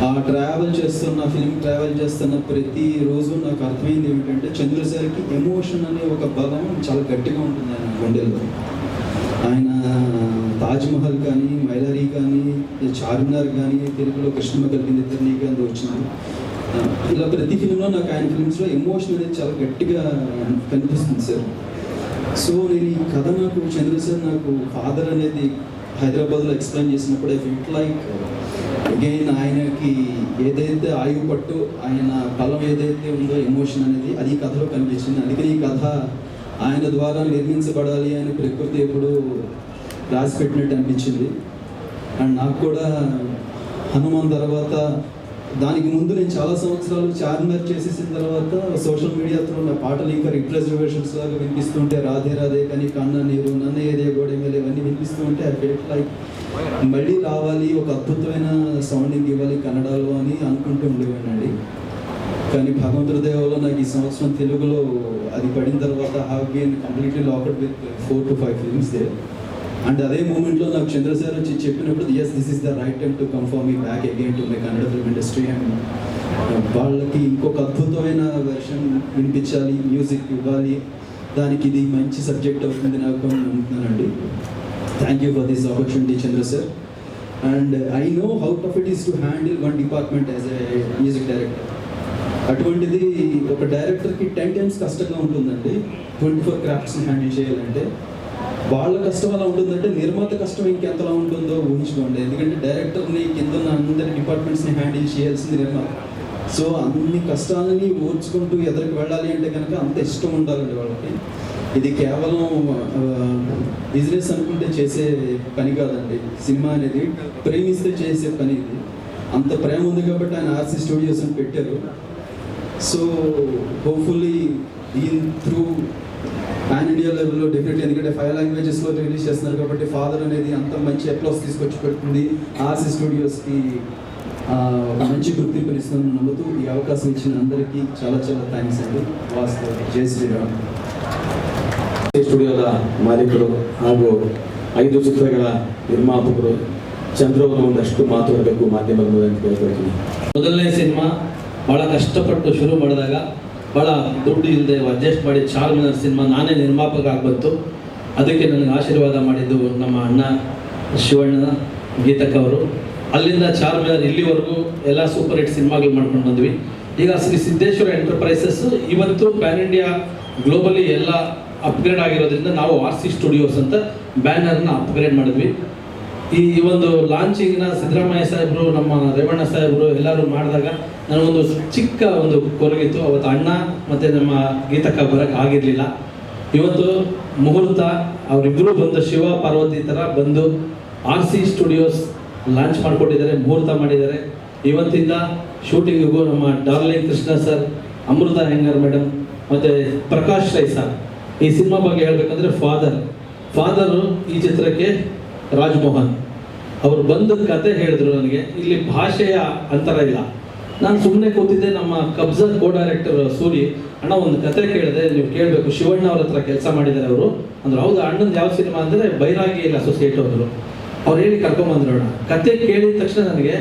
ఆ ఫిల్మ్ ట్రావెల్ చేస్తున్న ప్రతి రోజు నాకు అర్థమైంది ఏమిటంటే చంద్రు సార్కి ఎమోషన్ అనే ఒక బలం చాలా గట్టిగా ఉంటుంది ఆయన గుండెల్లో. ఆయన తాజ్మహల్ కానీ, మైలారీ కానీ, చార్మినార్ కానీ, తెలుగులో కృష్ణమ్మ కలిగింది ఇద్దరినీ కానీ వచ్చింది. ఇలా ప్రతి ఫిల్మ్లో నాకు ఆయన ఫిల్మ్స్లో ఎమోషన్ అనేది చాలా గట్టిగా కనిపిస్తుంది సార్. సో నేను ఈ కథ నాకు చంద్రు సార్ నాకు ఫాదర్ అనేది హైదరాబాద్లో ఎక్స్ప్లెయిన్ చేసినప్పుడు ఐ ఫీల్ లైక్ అగైన్ ఆయనకి ఏదైతే ఆయువు పట్టు ఆయన బలం ఏదైతే ఉందో ఎమోషన్ అనేది అది ఈ కథలో కనిపించింది. అందుకని ఈ కథ ఆయన ద్వారా నిర్మించబడాలి అని ప్రకృతి ఎప్పుడు రాసి పెట్టినట్టు అనిపించింది. అండ్ నాకు కూడా హనుమాన్ తర్వాత దానికి ముందు నేను చాలా సంవత్సరాలు చార్మినార్ చేసేసిన తర్వాత సోషల్ మీడియాతో నా పాటలు ఇంకా రిప్రజర్వేషన్స్ లాగా వినిపిస్తుంటే రాధే రాధే కానీ కన్న నీరు నన్న ఏదే గోడే మీద ఇవన్నీ వినిపిస్తూ ఉంటే ఐ ఫెల్ట్ లైక్ మళ్ళీ రావాలి, ఒక అద్భుతమైన సౌండింగ్ ఇవ్వాలి కన్నడలో అని అనుకుంటూ ఉండేవాడినండి. కానీ భగవంతుడి దయవల్ల నాకు ఈ సంవత్సరం తెలుగులో అది పడిన తర్వాత have been completely locked with 4 to 5 films there. And అదే మూమెంట్లో నాకు చంద్ర సార్ వచ్చి చెప్పినప్పుడు yes this is the right time to come for me back again to my Kannada film industry. And వాళ్ళకి ఇంకొక అద్భుతమైన వెర్షన్ వినిపించాలి, మ్యూజిక్ ఇవ్వాలి, దానికి ఇది మంచి సబ్జెక్ట్ అవుతుంది నాకు అని అనుకుంటున్నానండి. Thank you for this opportunity Chandra sir. And I know how tough it is to handle one department as a music director. అటువంటిది ఒక డైరెక్టర్కి 10 times కష్టంగా ఉంటుందండి 24 క్రాఫ్ట్స్ని హ్యాండిల్ చేయాలంటే. వాళ్ళ కష్టం అలా ఉంటుందంటే నిర్మాత కష్టం ఇంకెంతలా ఉంటుందో ఊహించుకోండి. ఎందుకంటే డైరెక్టర్ని కింద ఉన్న అందరి డిపార్ట్మెంట్స్ని హ్యాండిల్ చేయాల్సింది నిర్మాత. సో అన్ని కష్టాలని ఓర్చుకుంటూ ఎదురుకు వెళ్ళాలి అంటే కనుక అంత ఇష్టం ఉండాలండి వాళ్ళకి. ఇది కేవలం బిజినెస్ అనుకుంటే చేసే పని కాదండి. సినిమా అనేది ప్రేమిస్తే చేసే పని. ఇది అంత ప్రేమ ఉంది కాబట్టి ఆయన ఆర్సీ స్టూడియోస్ అని పెట్టారు. సో హోప్ఫుల్లీ దీని త్రూ పాన్ ఇండియా లెవెల్లో డెఫినెట్లీ, ఎందుకంటే 5 languagesలో రిలీజ్ చేస్తున్నారు కాబట్టి ఫాదర్ అనేది అంత మంచి అప్లాస్ తీసుకొచ్చి పెడుతుంది. ఆర్సీ స్టూడియోస్కి ఒక మంచి గుర్తింపునిస్తుందని నమ్ముతూ ఈ అవకాశం ఇచ్చిన అందరికీ చాలా చాలా థ్యాంక్స్ అండి. వాస్తవ జై శ్రీరామ్. ಸ್ಟುಡಿಯೋದ ಮಾಲೀಕರು ಹಾಗೂ 5 ಚಿತ್ರಗಳ ನಿರ್ಮಾಪಕರು ಚಂದ್ರವರು ಒಂದಷ್ಟು ಮಾತಾಡಬೇಕು ಮಾಧ್ಯಮದ ಮುಂದೆ ಅಂತ ಕೇಳ್ಕೊಳ್ತೀನಿ. ಮೊದಲನೇ ಸಿನಿಮಾ ಭಾಳ ಕಷ್ಟಪಟ್ಟು ಶುರು ಮಾಡಿದಾಗ ಭಾಳ ದುಡ್ಡು ಇಲ್ಲದೆ ಅಡ್ಜಸ್ಟ್ ಮಾಡಿ ಚಾರ್ಮಿನಾರ್ ಸಿನಿಮಾ ನಾನೇ ನಿರ್ಮಾಪಕ ಆಗ್ಬಂತು. ಅದಕ್ಕೆ ನನಗೆ ಆಶೀರ್ವಾದ ಮಾಡಿದ್ದು ನಮ್ಮ ಅಣ್ಣ ಶಿವಣ್ಣ ಗೀತಕ್ ಅವರು. ಅಲ್ಲಿಂದ ಚಾರ್ಮಿನಾರ್ ಇಲ್ಲಿವರೆಗೂ ಎಲ್ಲ ಸೂಪರ್ ಹಿಟ್ ಸಿನಿಮಾಗಳು ಮಾಡ್ಕೊಂಡು ಬಂದ್ವಿ. ಈಗ ಶ್ರೀ ಸಿದ್ದೇಶ್ವರ ಎಂಟರ್ಪ್ರೈಸಸ್ ಇವತ್ತು ಪ್ಯಾನ್ ಇಂಡಿಯಾ ಗ್ಲೋಬಲಿ ಎಲ್ಲ ಅಪ್ಗ್ರೇಡ್ ಆಗಿರೋದ್ರಿಂದ ನಾವು RC ಸ್ಟುಡಿಯೋಸ್ ಅಂತ ಬ್ಯಾನರ್ನ ಅಪ್ಗ್ರೇಡ್ ಮಾಡಿದ್ವಿ. ಈ ಒಂದು ಲಾಂಚಿಂಗ್ನ ಸಿದ್ದರಾಮಯ್ಯ ಸಾಹೇಬರು, ನಮ್ಮ ರೇವಣ್ಣ ಸಾಹೇಬರು ಎಲ್ಲರೂ ಮಾಡಿದಾಗ ನನಗೊಂದು ಚಿಕ್ಕ ಒಂದು ಕೊರಗಿತ್ತು. ಅವತ್ತು ಅಣ್ಣ ಮತ್ತು ನಮ್ಮ ಗೀತಕ್ಕ ಬರೋಕ್ಕೆ ಆಗಿರಲಿಲ್ಲ. ಇವತ್ತು ಮುಹೂರ್ತ ಅವರಿಬ್ಬರು ಬಂದು ಶಿವ ಪಾರ್ವತಿ ಥರ ಬಂದು RC ಸ್ಟುಡಿಯೋಸ್ ಲಾಂಚ್ ಮಾಡಿಕೊಟ್ಟಿದ್ದಾರೆ, ಮುಹೂರ್ತ ಮಾಡಿದ್ದಾರೆ. ಇವತ್ತಿಂದ ಶೂಟಿಂಗಿಗೂ ನಮ್ಮ ಡಾರ್ಲಿಂಗ್ ಕೃಷ್ಣ ಸರ್, ಅಮೃತ ಹೆಂಗರ್ ಮೇಡಮ್ ಮತ್ತು ಪ್ರಕಾಶ್ ರೈ ಸರ್. ಈ ಸಿನಿಮಾ ಬಗ್ಗೆ ಹೇಳಬೇಕಂದ್ರೆ ಫಾದರು ಈ ಚಿತ್ರಕ್ಕೆ ರಾಜ್ಮೋಹನ್ ಅವರು ಬಂದ ಕತೆ ಹೇಳಿದ್ರು ನನಗೆ. ಇಲ್ಲಿ ಭಾಷೆಯ ಅಂತರ ಇಲ್ಲ. ನಾನು ಸುಮ್ಮನೆ ಕೂತಿದ್ದೆ. ನಮ್ಮ ಕಬ್ಜಾ ಡೈರೆಕ್ಟರ್ ಸೂರಿ, ಅಣ್ಣ ಒಂದು ಕತೆ ಕೇಳಿದೆ, ನೀವು ಕೇಳಬೇಕು, ಶಿವಣ್ಣ ಅವ್ರ ಹತ್ರ ಕೆಲಸ ಮಾಡಿದ್ದಾರೆ ಅವರು ಅಂದ್ರೆ. ಹೌದು, ಅಣ್ಣಂದು ಯಾವ ಸಿನಿಮಾ ಅಂದರೆ ಬೈರಾಗಿ ಇಲ್ಲ ಅಸೋಸಿಯೇಟ್ ಅವರು. ಅವ್ರು ಹೇಳಿ ಕರ್ಕೊಂಬಂದ್ರು ಅಣ್ಣ. ಕತೆ ಕೇಳಿದ ತಕ್ಷಣ ನನಗೆ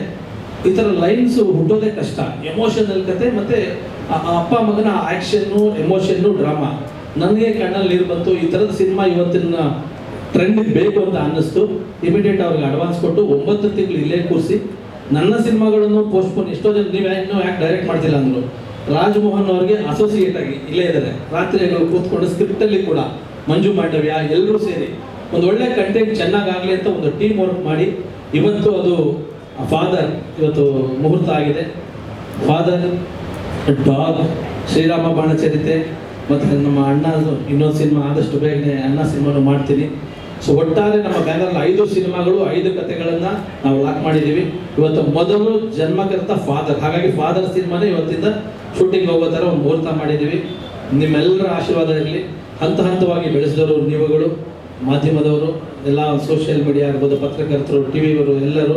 ಈ ಥರ ಲೈನ್ಸು ಹುಟ್ಟೋದೇ ಕಷ್ಟ. ಎಮೋಷನಲ್ ಕತೆ ಮತ್ತು ಅಪ್ಪ ಮಗನ ಆ್ಯಕ್ಷನ್ನು, ಎಮೋಷನ್ನು, ಡ್ರಾಮಾ. ನನಗೆ ಕಣ್ಣಲ್ಲಿ ನೀರು ಬಂತು. ಈ ಥರದ ಸಿನಿಮಾ ಇವತ್ತಿನ ಟ್ರೆಂಡಿಗೆ ಬೇಕು ಅಂತ ಅನ್ನಿಸ್ತು. ಇಮಿಡಿಯೇಟ್ ಅವ್ರಿಗೆ ಅಡ್ವಾನ್ಸ್ ಕೊಟ್ಟು 9 ತಿಂಗಳು ಇಲ್ಲೇ ಕೂರಿಸಿ ನನ್ನ ಸಿನಿಮಾಗಳನ್ನು ಪೋಸ್ಟ್ಪೋನ್. ಎಷ್ಟೋ ಜನ ನೀವು ಇನ್ನೂ ಯಾಕೆ ಡೈರೆಕ್ಟ್ ಮಾಡ್ತಿಲ್ಲ ಅಂದರು. ರಾಜ್ಮೋಹನ್ ಅವ್ರಿಗೆ ಅಸೋಸಿಯೇಟ್ ಆಗಿ ಇಲ್ಲೇ ಇದ್ದಾರೆ. ರಾತ್ರಿಗಳು ಕೂತ್ಕೊಂಡು ಸ್ಕ್ರಿಪ್ಟಲ್ಲಿ ಕೂಡ ಮಂಜು ಮಾಂಡವ್ಯ ಎಲ್ಲರೂ ಸೇರಿ ಒಂದು ಒಳ್ಳೆ ಕಂಟೆಂಟ್ ಚೆನ್ನಾಗಾಗಲಿ ಅಂತ ಒಂದು ಟೀಮ್ ವರ್ಕ್ ಮಾಡಿ ಇವತ್ತು ಅದು ಫಾದರ್ ಇವತ್ತು ಮುಹೂರ್ತ ಆಗಿದೆ. ಫಾದರ್, ಡಾಗ್, ಶ್ರೀರಾಮ ಬಾಣಚರಿತೆ ಮತ್ತು ನಮ್ಮ ಅಣ್ಣ ಇನ್ನೊಂದು ಸಿನಿಮಾ ಆದಷ್ಟು ಬೇಗನೆ ಅಣ್ಣ ಸಿನಿಮಾನು ಮಾಡ್ತೀನಿ. ಸೊ ಒಟ್ಟಾರೆ ನಮ್ಮ ಬ್ಯಾನರ್ನ 5 ಸಿನಿಮಾಗಳು, 5 ಕಥೆಗಳನ್ನು ನಾವು ಲಾಕ್ ಮಾಡಿದ್ದೀವಿ. ಇವತ್ತು ಮೊದಲು ಜನ್ಮಕರ್ತ ಫಾದರ್. ಹಾಗಾಗಿ ಫಾದರ್ ಸಿನಿಮಾನೇ ಇವತ್ತಿಂದ ಶೂಟಿಂಗ್ ಹೋಗೋ ಥರ ಒಂದು ಮುಹೂರ್ತ ಮಾಡಿದ್ದೀವಿ. ನಿಮ್ಮೆಲ್ಲರ ಆಶೀರ್ವಾದ ಇರಲಿ. ಹಂತ ಹಂತವಾಗಿ ಬೆಳೆಸಿದವರು ನೀವುಗಳು, ಮಾಧ್ಯಮದವರು, ಎಲ್ಲ ಸೋಷಿಯಲ್ ಮೀಡಿಯಾ ಇರ್ಬೋದು, ಪತ್ರಕರ್ತರು, TV-ವರು ಎಲ್ಲರೂ,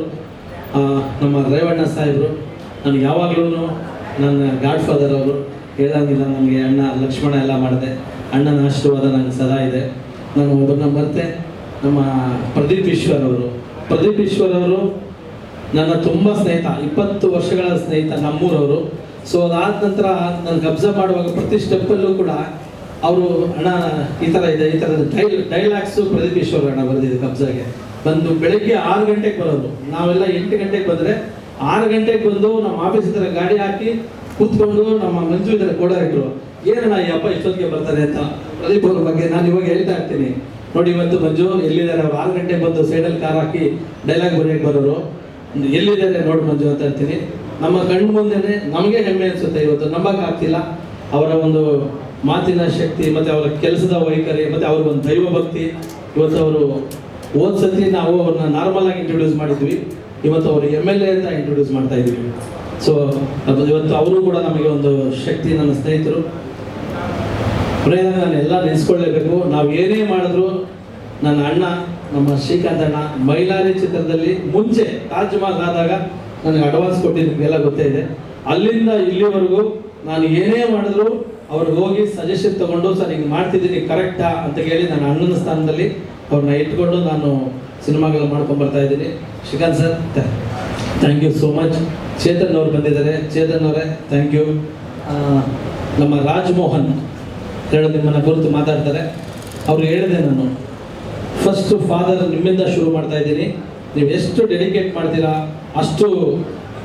ನಮ್ಮ ರೇವಣ್ಣ ಸಾಹೇಬರು. ನಾನು ಯಾವಾಗಲೂ ನನ್ನ ಗಾಡ್ ಫಾದರ್ ಅವರು ಹೇಳಂಗಿಲ್ಲ. ನನಗೆ ಅಣ್ಣ ಲಕ್ಷ್ಮಣ ಎಲ್ಲ ಮಾಡಿದೆ. ಅಣ್ಣನ ಆಶೀರ್ವಾದ ನನಗೆ ಸದಾ ಇದೆ. ನಾನು ಒಬ್ಬರನ್ನ ಮರೆತೆ, ನಮ್ಮ ಪ್ರದೀಪ್ ಈಶ್ವರ್ ಅವರು ನನ್ನ ತುಂಬ ಸ್ನೇಹಿತ, 20 ವರ್ಷಗಳ ಸ್ನೇಹಿತ, ನಮ್ಮೂರವರು. ಸೊ ಅದಾದ ನಂತರ ನಾನು ಕಬ್ಜಾ ಮಾಡುವಾಗ ಪ್ರತಿ ಸ್ಟೆಪ್ಪಲ್ಲೂ ಕೂಡ ಅವರು ಅಣ್ಣ ಈ ಥರ ಇದೆ, ಈ ಥರದ ಡೈಲಾಗ್ಸು ಪ್ರದೀಪ್ ಈಶ್ವರ್ ಅಣ್ಣ ಬರೆದಿದೆ. ಕಬ್ಜಾಗೆ ಬಂದು ಬೆಳಗ್ಗೆ 6 ಗಂಟೆಗೆ ಬರೋರು. ನಾವೆಲ್ಲ 8 ಗಂಟೆಗೆ ಬಂದರೆ 6 ಗಂಟೆಗೆ ಬಂದು ನಮ್ಮ ಆಫೀಸ್ ಹತ್ರ ಗಾಡಿ ಹಾಕಿ ಕೂತ್ಕೊಂಡು ನಮ್ಮ ಮಂಜು ಇದ್ದಾರೆ ಡೈರೆಕ್ಟ್ರು, ಏನಣ್ಣ ಈ ಅಪ್ಪ ಇಷ್ಟೊತ್ತಿಗೆ ಬರ್ತಾರೆ ಅಂತ. ಪ್ರದೀಪ್ ಅವ್ರ ಬಗ್ಗೆ ನಾನು ಇವಾಗ ಹೇಳ್ತಾ ಇರ್ತೀನಿ ನೋಡಿ. ಇವತ್ತು ಮಂಜು ಎಲ್ಲಿದ್ದಾರೆ, ಅವ್ರು 6 ಗಂಟೆಗೆ ಬಂದು ಸೈಡಲ್ಲಿ ಕಾರ್ ಹಾಕಿ ಡೈಲಾಗ್ ಬರೆಯೋಕ್ಕೆ ಬರೋರು. ಎಲ್ಲಿದ್ದಾರೆ ನೋಡಿ ಮಂಜು ಅಂತ ಇರ್ತೀನಿ. ನಮ್ಮ ಕಣ್ಣು ಮುಂದೆನೆ ನಮಗೆ ಹೆಮ್ಮೆ ಅನಿಸುತ್ತೆ. ಇವತ್ತು ನಂಬಕ್ಕಾಗ್ತಿಲ್ಲ ಅವರ ಒಂದು ಮಾತಿನ ಶಕ್ತಿ ಮತ್ತು ಅವರ ಕೆಲಸದ ವೈಖರಿ ಮತ್ತು ಅವ್ರ ಒಂದು ದೈವ ಭಕ್ತಿ. ಇವತ್ತು ಅವರು ಹೋದ ಸತಿ ನಾವು ಅವ್ರನ್ನ ನಾರ್ಮಲ್ ಆಗಿ ಇಂಟ್ರೊಡ್ಯೂಸ್ ಮಾಡಿದ್ವಿ. ಇವತ್ತು ಅವರು MLA ಅಂತ ಇಂಟ್ರೊಡ್ಯೂಸ್ ಮಾಡ್ತಾ ಇದ್ದೀವಿ. ಸೊ ಇವತ್ತು ಅವರು ಕೂಡ ನಮಗೆ ಒಂದು ಶಕ್ತಿ. ನನ್ನ ಸ್ನೇಹಿತರು ಪ್ರೇರಣ ನಾನು ಎಲ್ಲ ನೆನೆಸ್ಕೊಳ್ಳೇಬೇಕು. ನಾವು ಏನೇ ಮಾಡಿದ್ರು ನನ್ನ ಅಣ್ಣ, ನಮ್ಮ ಶ್ರೀಕಾಂತ್ ಅಣ್ಣ, ಮೈಲಾರಿ ಚಿತ್ರದಲ್ಲಿ ಮುಂಚೆ ತಾಜ್ ಮಹಲ್ ಆದಾಗ ನನಗೆ ಅಡ್ವಾನ್ಸ್ ಕೊಟ್ಟಿದ್ದು ನಿಮಗೆಲ್ಲ ಗೊತ್ತೇ ಇದೆ. ಅಲ್ಲಿಂದ ಇಲ್ಲಿವರೆಗೂ ನಾನು ಏನೇ ಮಾಡಿದ್ರು ಅವ್ರಿಗೆ ಹೋಗಿ ಸಜೆಷನ್ ತೊಗೊಂಡು, ಸರ್ ಹಿಂಗೆ ಮಾಡ್ತಿದ್ದೀನಿ ಕರೆಕ್ಟಾ ಅಂತ ಹೇಳಿ ನನ್ನ ಅಣ್ಣನ ಸ್ಥಾನದಲ್ಲಿ ಅವ್ರನ್ನ ಇಟ್ಕೊಂಡು ನಾನು ಸಿನಿಮಾಗಳು ಮಾಡ್ಕೊಂಡು ಬರ್ತಾ ಇದ್ದೀನಿ. Srikanth sir thank you so much. Chetan ಅವ್ರು ಬಂದಿದ್ದಾರೆ. ಚೇತನ್ ಅವರೇ ಥ್ಯಾಂಕ್ ಯು. ನಮ್ಮ ರಾಜ್ಮೋಹನ್ ನಿಮ್ಮನ್ನು ಕುರಿತು ಮಾತಾಡ್ತಾರೆ. ಅವ್ರು ಹೇಳಿದೆ, ನಾನು ಫಸ್ಟು ಫಾದರ್ ನಿಮ್ಮಿಂದ ಶುರು ಮಾಡ್ತಾ ಇದ್ದೀನಿ. ನೀವು ಎಷ್ಟು ಡೆಡಿಕೇಟ್ ಮಾಡ್ತೀರಾ ಅಷ್ಟು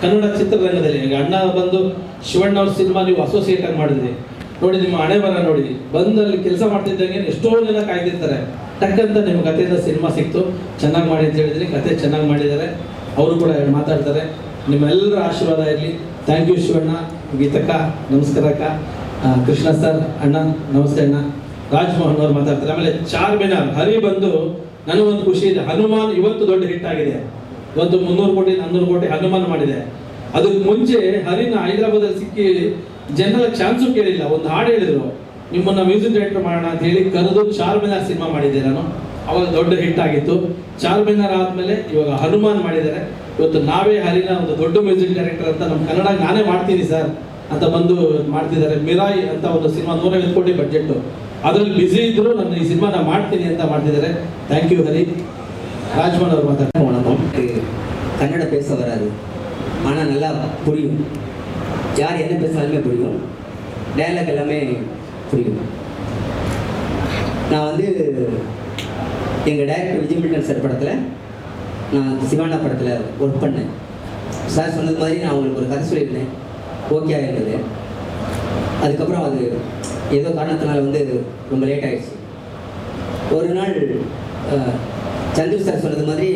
ಕನ್ನಡ ಚಿತ್ರರಂಗದಲ್ಲಿ. ಈಗ ಅಣ್ಣ ಬಂದು ಶಿವಣ್ಣ ಅವ್ರ ಸಿನಿಮಾ ನೀವು ಅಸೋಸಿಯೇಟ್ ಆಗಿ ಮಾಡಿದ್ರಿ ನೋಡಿ. ನಿಮ್ಮ ಹಣೆ ಬರ ನೋಡಿ, ಬಂದಲ್ಲಿ ಕೆಲಸ ಮಾಡ್ತಿದ್ದಂಗೆ ಎಷ್ಟೋ ಜನ ಕಾಯ್ದಿರ್ತಾರೆ. ಟಕ್ಕಂತ ನಿಮ್ಮ ಕಥೆಯಿಂದ ಸಿನಿಮಾ ಸಿಕ್ತು, ಚೆನ್ನಾಗಿ ಮಾಡಿ ಅಂತ ಹೇಳಿದ್ರಿ. ಕತೆ ಚೆನ್ನಾಗಿ ಮಾಡಿದ್ದಾರೆ. ಅವರು ಕೂಡ ಮಾತಾಡ್ತಾರೆ. ನಿಮ್ಮೆಲ್ಲರ ಆಶೀರ್ವಾದ ಇರಲಿ. ಥ್ಯಾಂಕ್ ಯು ಶಿವಣ್ಣ, ಗೀತಕ್ಕ ನಮಸ್ಕಾರ ಅಕ್ಕ, ಕೃಷ್ಣ ಸರ್ ಅಣ್ಣ ನಮಸ್ತೆ ಅಣ್ಣ. ರಾಜ್ಮೋಹನ್ ಅವ್ರು ಮಾತಾಡ್ತಾರೆ. ಆಮೇಲೆ ಚಾರ್ಮಿನಾರ್ ಹರಿ ಬಂದು ನನಗೊಂದು ಖುಷಿ ಇದೆ. ಹನುಮಾನ್ ಇವತ್ತು ದೊಡ್ಡ ಹಿಟ್ ಆಗಿದೆ. ಇವತ್ತು 300 ಕೋಟಿ 400 ಕೋಟಿ ಹನುಮಾನ್ ಮಾಡಿದೆ. ಅದಕ್ಕೆ ಮುಂಚೆ ಹರಿನ ಹೈದರಾಬಾದಲ್ಲಿ ಸಿಕ್ಕಿ ಜನರ ಚಾನ್ಸು ಕೇಳಿಲ್ಲ. ಒಂದು ಹಾಡು ಹೇಳಿದ್ರು, ನಿಮ್ಮನ್ನ ಮ್ಯೂಸಿಕ್ ಡೈರೆಕ್ಟರ್ ಮಾಡೋಣ ಅಂತ ಹೇಳಿ ಕರೆದು ಚಾರ್ಮಿನಾರ್ ಸಿನಿಮಾ ಮಾಡಿದ್ದೆ ನಾನು. ಅವಾಗ ದೊಡ್ಡ ಹಿಟ್ ಆಗಿತ್ತು. ಚಾರ್ಮಿನಾರ್ ಆದಮೇಲೆ ಇವಾಗ ಹನುಮಾನ್ ಮಾಡಿದ್ದಾರೆ. ಇವತ್ತು ನಾವೇ ಹರಿನ ಒಂದು ದೊಡ್ಡ ಮ್ಯೂಸಿಕ್ ಡೈರೆಕ್ಟರ್ ಅಂತ ನಮ್ಮ ಕನ್ನಡ ನಾನೇ ಮಾಡ್ತೀನಿ ಸರ್ ಅಂತ ಬಂದು ಮಾಡ್ತಿದ್ದಾರೆ. ಮಿರಾಯ್ ಅಂತ ಒಂದು ಸಿನಿಮಾ 150 ಕೋಟಿ ಬಡ್ಜೆಟ್ಟು, ಅದರಲ್ಲಿ ಬ್ಯುಸಿ ಇದ್ರು ನನ್ನ ಈ ಸಿನಿಮಾ ನಾನು ಮಾಡ್ತೀನಿ ಅಂತ ಮಾಡ್ತಿದ್ದಾರೆ. ಥ್ಯಾಂಕ್ ಯು ಹರಿ. ராஜ்மோகன் அவர் மாட்டார். நமக்கு கன்னட பேச வராது, ஆனால் நல்லா புரியும். யார் என்ன பேசினாலுமே புரியும். டைலாக் எல்லாமே புரியும். நான் வந்து எங்கள் டைரக்டர் விஜய் மில்டன் சார் படத்தில் நான் சிவானா படத்தில் ஒர்க் பண்ணேன். சார் சொன்னது மாதிரி நான் உங்களுக்கு ஒரு கதை சொல்லியிருந்தேன், ஓகே ஆகிருந்தது. அதுக்கப்புறம் அது ஏதோ காரணத்தினால வந்து ரொம்ப லேட் ஆகிடுச்சு. ஒரு நாள் சந்திர சார் சொன்னது மாதிரி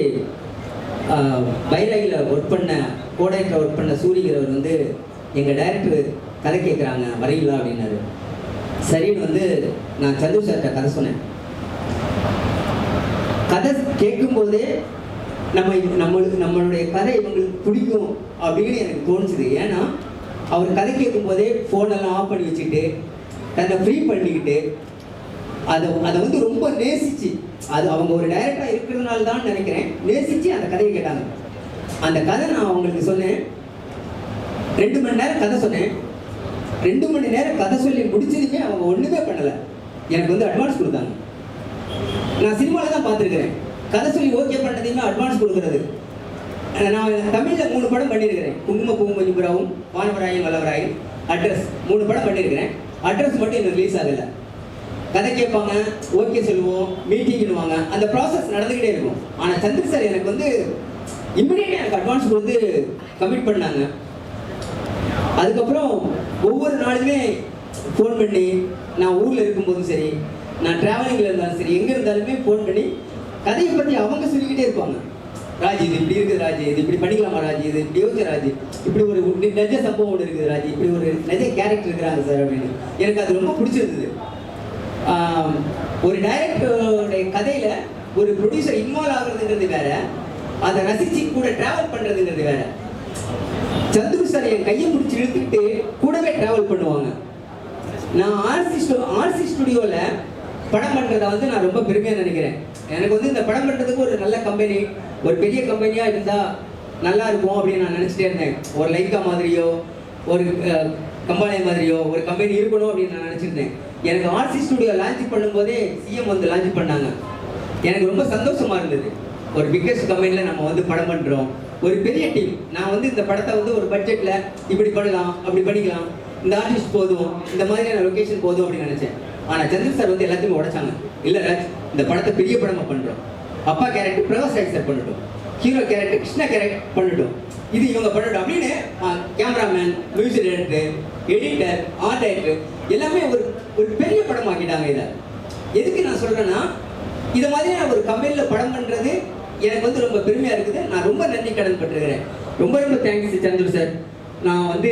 பைரகில் ஒர்க் பண்ண கோடைக்கில் ஒர்க் பண்ண சூரியகிறவர் வந்து எங்கள் டைரக்டர் கதை கேட்குறாங்க வரீங்களா அப்படின்னாரு. சரின்னு வந்து நான் சந்திர சார்கிட்ட கதை சொன்னேன். கதை கேட்கும்போதே நம்மளுடைய கதை இவங்களுக்கு பிடிக்கும் அப்படின்னு எனக்கு தோணுச்சுது. ஏன்னா அவர் கதை கேட்கும்போதே ஃபோனெல்லாம் ஆஃப் பண்ணி வச்சுக்கிட்டு தன்னை ஃப்ரீ பண்ணிக்கிட்டு அதை வந்து ரொம்ப நேசிச்சு, அது அவங்க ஒரு டைரக்டராக இருக்கிறதுனால தான் நினைக்கிறேன், நேசித்து அந்த கதையை கேட்டாங்க. அந்த கதை நான் அவங்களுக்கு சொன்னேன், 2 மணி நேரம் கதை சொன்னேன். 2 மணி நேரம் கதை சொல்லி முடிச்சதுமே அவங்க ஒன்றுமே பண்ணலை, எனக்கு வந்து அட்வான்ஸ் கொடுத்தாங்க. நான் சினிமாவில் தான் பார்த்துருக்கிறேன், கதை சொல்லி ஓகே பண்ணதையுமே அட்வான்ஸ் கொடுக்குறது. நான் தமிழில் 3 படம் பண்ணியிருக்கிறேன், குங்குமப்பூவும் கொஞ்சிபுராவும், வானவராயும் வல்லவராயும், அட்ரஸ் 3 படம் பண்ணியிருக்கிறேன். அட்ரஸ் மட்டும் இன்னும் ரிலீஸ் ஆகலை. கதை கேட்பாங்க, ஓகே சொல்லுவோம், மீட்டிங்னுவாங்க, அந்த ப்ராசஸ் நடந்துக்கிட்டே இருக்கும். ஆனால் சந்திர சார் எனக்கு வந்து இம்மிடியேட்டாக எனக்கு அட்வான்ஸ் கொடுத்து கமிட் பண்ணாங்க. அதுக்கப்புறம் ஒவ்வொரு நாளுமே ஃபோன் பண்ணி, நான் ஊரில் இருக்கும்போதும் சரி, நான் ட்ராவலிங்கில் இருந்தாலும் சரி, எங்கே இருந்தாலுமே ஃபோன் பண்ணி கதையை பற்றி அவங்க சொல்லிக்கிட்டே இருப்பாங்க. ராஜி இது இப்படி இருக்குது, ராஜி இது இப்படி பண்ணிக்கலாமா, ராஜி இது இப்படி யோசிச்ச, ராஜி இப்படி ஒரு நிஜ சம்பவம் ஒன்று இருக்குது, ராஜி இப்படி ஒரு நிஜ கேரக்டர் இருக்கிறாங்க சார் அப்படின்னு. எனக்கு அது ரொம்ப பிடிச்சிருந்தது. ஒரு டைரக்டருடைய கதையில் ஒரு ப்ரொடியூசர் இன்வால்வ் ஆகுறதுங்கிறது வேற, அதை ரசிச்சு கூட டிராவல் பண்ணுறதுங்கிறது வேற. சந்துரு சார் என் கையை பிடிச்சி இழுத்துக்கிட்டு கூடவே டிராவல் பண்ணுவாங்க. நான் ஆர்சி ஸ்டுடியோவில் படம் பண்ணுறதை வந்து நான் ரொம்ப பெருமையாக நினைக்கிறேன். எனக்கு வந்து இந்த படம் பண்ணுறதுக்கு ஒரு நல்ல கம்பெனி, ஒரு பெரிய கம்பெனியாக இருந்தால் நல்லா இருக்கும் அப்படின்னு நான் நினச்சிட்டே இருந்தேன். ஒரு லைக்கா மாதிரியோ ஒரு கம்பாலய மாதிரியோ ஒரு கம்பெனி இருக்கணும் அப்படின்னு நான் நினச்சிருந்தேன். எனக்கு ஆர்சி ஸ்டுடியோ லான்ச் பண்ணும்போதே சிஎம் வந்து லான்ச் பண்ணாங்க. எனக்கு ரொம்ப சந்தோஷமாக இருந்தது. ஒரு பிக்கஸ்ட் கம்பெனியில் நம்ம வந்து படம் பண்ணுறோம், ஒரு பெரிய டீம். நான் வந்து இந்த படத்தை வந்து ஒரு பட்ஜெட்டில் இப்படி பண்ணலாம், அப்படி பண்ணிக்கலாம், இந்த ஆர்டிஸ்ட் போதும், இந்த மாதிரியான லொக்கேஷன் போதும் அப்படின்னு நினச்சேன். ஆனால் சந்திர சார் வந்து எல்லாத்தையுமே உடைச்சாங்க. இல்லை ராஜ், இந்த படத்தை பெரிய படமாக பண்ணுறோம், அப்பா கேரக்டர் பிரகாஷ் ராஜ் சார் பண்ணட்டும், ஹீரோ கேரக்டர் கிருஷ்ணா கேரக்டர் பண்ணட்டும், இது இவங்க பண்ணட்டும் அப்படின்னு cameraman, music director, editor, art director எல்லாமே ஒரு பெரிய படம் ஆக்கிட்டாங்க. இதை எதுக்கு நான் சொல்கிறேன்னா, இதை மாதிரியான ஒரு கம்பெனியில் படம் பண்ணுறது எனக்கு வந்து ரொம்ப பெருமையாக இருக்குது. நான் ரொம்ப நன்றி கடன் பட்டிருக்கிறேன். ரொம்ப ரொம்ப தேங்க்ஸ் சந்திர சார். நான் வந்து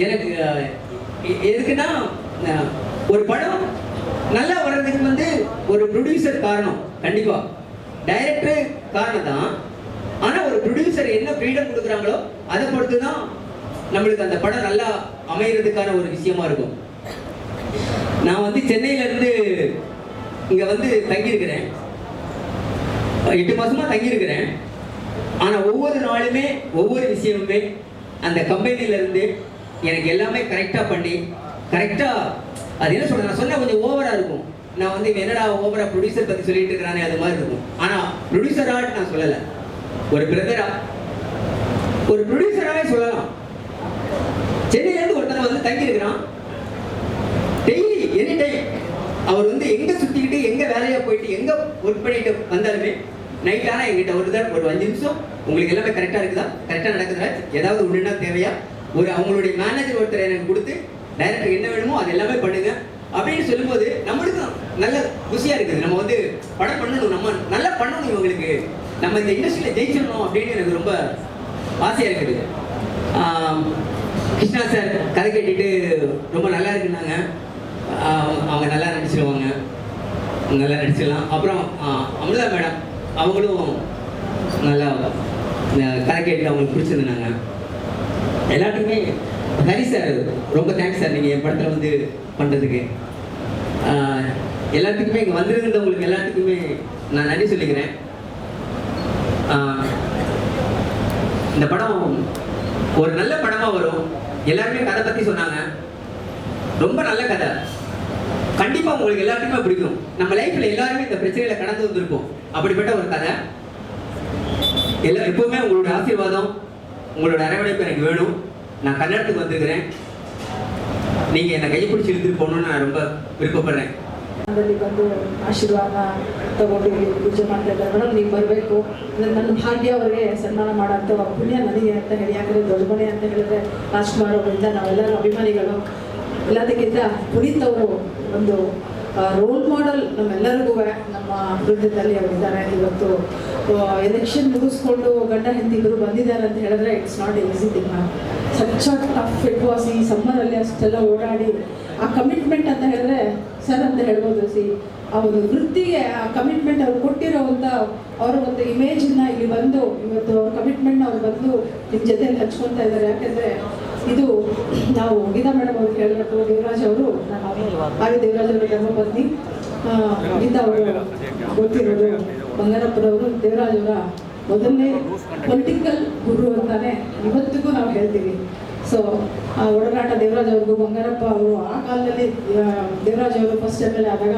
எனக்கு எதுக்குன்னா, ஒரு படம் நல்லா வர்றதுக்கு வந்து ஒரு ப்ரொடியூசர் காரணம், கண்டிப்பாக டைரக்டர் காரணம் தான். ஆனால் ஒரு ப்ரொடியூசர் என்ன ஃப்ரீடம் கொடுக்குறாங்களோ அதை பொறுத்து தான் நம்மளுக்கு அந்த படம் நல்லா அமைகிறதுக்கான ஒரு விஷயமா இருக்கும். நான் வந்து சென்னையிலேருந்து இங்கே வந்து தங்கியிருக்கிறேன், 8 மாதமாக தங்கியிருக்கிறேன். ஆனால் ஒவ்வொரு நாளுமே ஒவ்வொரு விஷயமுமே அந்த கம்பெனியிலேருந்து எனக்கு எல்லாமே கரெக்டாக பண்ணி, கரெக்டாக அது என்ன சொல்கிறேன், நான் சொன்ன கொஞ்சம் ஓவராக இருக்கும். நான் வந்து என்னடா ஓவராக ப்ரொடியூசர் பற்றி சொல்லிட்டு இருக்கிறானே அது மாதிரி இருக்கும். ஆனால் ப்ரொடியூசராக நான் சொல்லலை, ஒரு பிரதராக, ஒரு ப்ரொடியூசராகவே சொல்லலாம். சென்னையிலேருந்து ஒருத்தர் வந்து தங்கியிருக்கிறான், டெய்லி எனி டைம் அவர் வந்து எங்கே சுற்றிக்கிட்டு எங்கே வேலையாக போயிட்டு எங்கே ஒர்க் பண்ணிட்டு வந்தாலுமே நைட் ஆனால் எங்கிட்ட ஒரு 5 நிமிஷம் உங்களுக்கு எல்லாமே கரெக்டாக இருக்குதா, கரெக்டாக நடக்குதா, ஏதாவது ஒன்றுனா தேவையா, ஒரு அவங்களுடைய மேனேஜர் ஒருத்தர் எனக்கு கொடுத்து டைரக்டர் என்ன வேணுமோ அது எல்லாமே பண்ணுங்க அப்படின்னு சொல்லும்போது நம்மளுக்கு நல்ல குஷியாக இருக்குது. நம்ம வந்து படம் பண்ணணும், நம்ம நல்லா பண்ணணும், இவங்களுக்கு நம்ம இந்த இண்டஸ்ட்ரியில் ஜெயிச்சிடணும் அப்படின்னு எனக்கு ரொம்ப ஆசையாக இருக்குது. கிருஷ்ணா சார் கதை கேட்டுட்டு ரொம்ப நல்லா இருக்குன்னாங்க. அவங்க நல்லா நடிச்சிருவாங்க, நல்லா நடிச்சிடலாம். அப்புறம் அமிர்தா மேடம் அவங்களும் நல்லா கதை கேட்டு அவங்களுக்கு பிடிச்சிருந்தாங்க. எல்லாத்துக்குமே ஹரி சார் ரொம்ப தேங்க்ஸ் சார், நீங்கள் என் படத்தில் வந்து பண்ணுறதுக்கு. எல்லாத்துக்குமே இங்கே வந்திருந்தவங்களுக்கு எல்லாத்துக்குமே நான் நன்றி சொல்லிக்கிறேன். இந்த படம் ஒரு நல்ல படமாக வரும். எல்லாருமே கதை பற்றி சொன்னாங்க, ரொம்ப நல்ல கதை, கண்டிப்பாக உங்களுக்கு எல்லாத்துக்குமே பிடிக்கும். நம்ம லைஃப்பில் எல்லாருமே இந்த பிரச்சனைகளை கடந்து வந்திருப்போம், அப்படிப்பட்ட ஒரு கதை. எப்பவுமே உங்களோட ஆசீர்வாதம், உங்களோட அரவணைப்பு எனக்கு வேணும். நான் கன்னடத்துக்கு வந்திருக்கிறேன், நீங்கள் என்னை கையை பிடிச்சி இழுத்துட்டு போகணுன்னு நான் ரொம்ப விருப்பப்படுறேன். ಅದರಲ್ಲಿ ಬಂದು ಆಶೀರ್ವಾದ ತಗೊಂಡು ಪೂಜೆ ಮಾಡ್ತಾ ಇದ್ದಾರೆ. ಮೇಡಮ್ ನೀವು ಬರಬೇಕು, ನನ್ನ ಭಾಗ್ಯ ಅವರಿಗೆ ಸನ್ಮಾನ ಮಾಡೋಂಥ ಪುಣ್ಯ ನನಗೆ ಅಂತ ಹೇಳಿ. ಯಾಕಂದರೆ ದೊಡ್ಡ ಮನೆ ಅಂತ ಹೇಳಿದ್ರೆ ರಾಜ್ಕುಮಾರ್ ಅವರಿಂದ ನಾವೆಲ್ಲರೂ ಅಭಿಮಾನಿಗಳು. ಎಲ್ಲದಕ್ಕಿಂತ ಪುನೀತ್ ಅವರು ಒಂದು ರೋಲ್ ಮಾಡೆಲ್ ನಮ್ಮೆಲ್ಲರಿಗೂ ನಮ್ಮ ವೃತ್ತದಲ್ಲಿ ಅವರಿದ್ದಾರೆ. ಇವತ್ತು ಎಲೆಕ್ಷನ್ ಮುಗಿಸ್ಕೊಂಡು ಗಂಡ ಹೆಂಡತಿಗಳು ಬಂದಿದ್ದಾರೆ ಅಂತ ಹೇಳಿದ್ರೆ it's not easy thing. Such tough it was. ಈ ಸಮ್ಮರಲ್ಲಿ ಅಷ್ಟೆಲ್ಲ ಓಡಾಡಿ ಆ ಕಮಿಟ್ಮೆಂಟ್ ಅಂತ ಹೇಳಿದ್ರೆ ಸರ್ ಅಂತ ಹೇಳ್ಬೋದು. ಆ ಒಂದು ವೃತ್ತಿಗೆ ಆ ಕಮಿಟ್ಮೆಂಟ್ ಅವ್ರು ಕೊಟ್ಟಿರೋವಂಥ ಅವರ ಒಂದು ಇಮೇಜನ್ನ ಇಲ್ಲಿ ಬಂದು ಇವತ್ತು ಅವ್ರ ಕಮಿಟ್ಮೆಂಟ್ನ ಅವ್ರು ಬಂದು ನಿಮ್ಮ ಜೊತೆಯಲ್ಲಿ ಹಂಚ್ಕೊತಾ ಇದ್ದಾರೆ. ಯಾಕೆಂದರೆ ಇದು ನಾವು ಗೀತಾ ಮೇಡಮ್ ಅವ್ರು ಹೇಳಬೇಕು, ದೇವರಾಜ್ ಅವರು ಹಾಗೆ ದೇವರಾಜ್ ಅವರ ಧರ್ಮಪತ್ನಿ, ಗೀತಾ ಅವರು ಗೊತ್ತಿರೋದು, ಬಂಗಾರಪ್ಪನವರು ದೇವರಾಜ್ ಅವರ ಮೊದಲನೇ ಪೊಲಿಟಿಕಲ್ ಗುರು ಅಂತಾನೆ ಇವತ್ತಿಗೂ ನಾವು ಹೇಳ್ತೀವಿ. ಸೊ ಆ ಒಡನಾಟ ದೇವರಾಜ್ ಅವ್ರಿಗೂ ಬಂಗಾರಪ್ಪ ಅವರು ಆ ಕಾಲದಲ್ಲಿ ದೇವರಾಜ್ ಅವರು ಫಸ್ಟ್ MLA ಆದಾಗ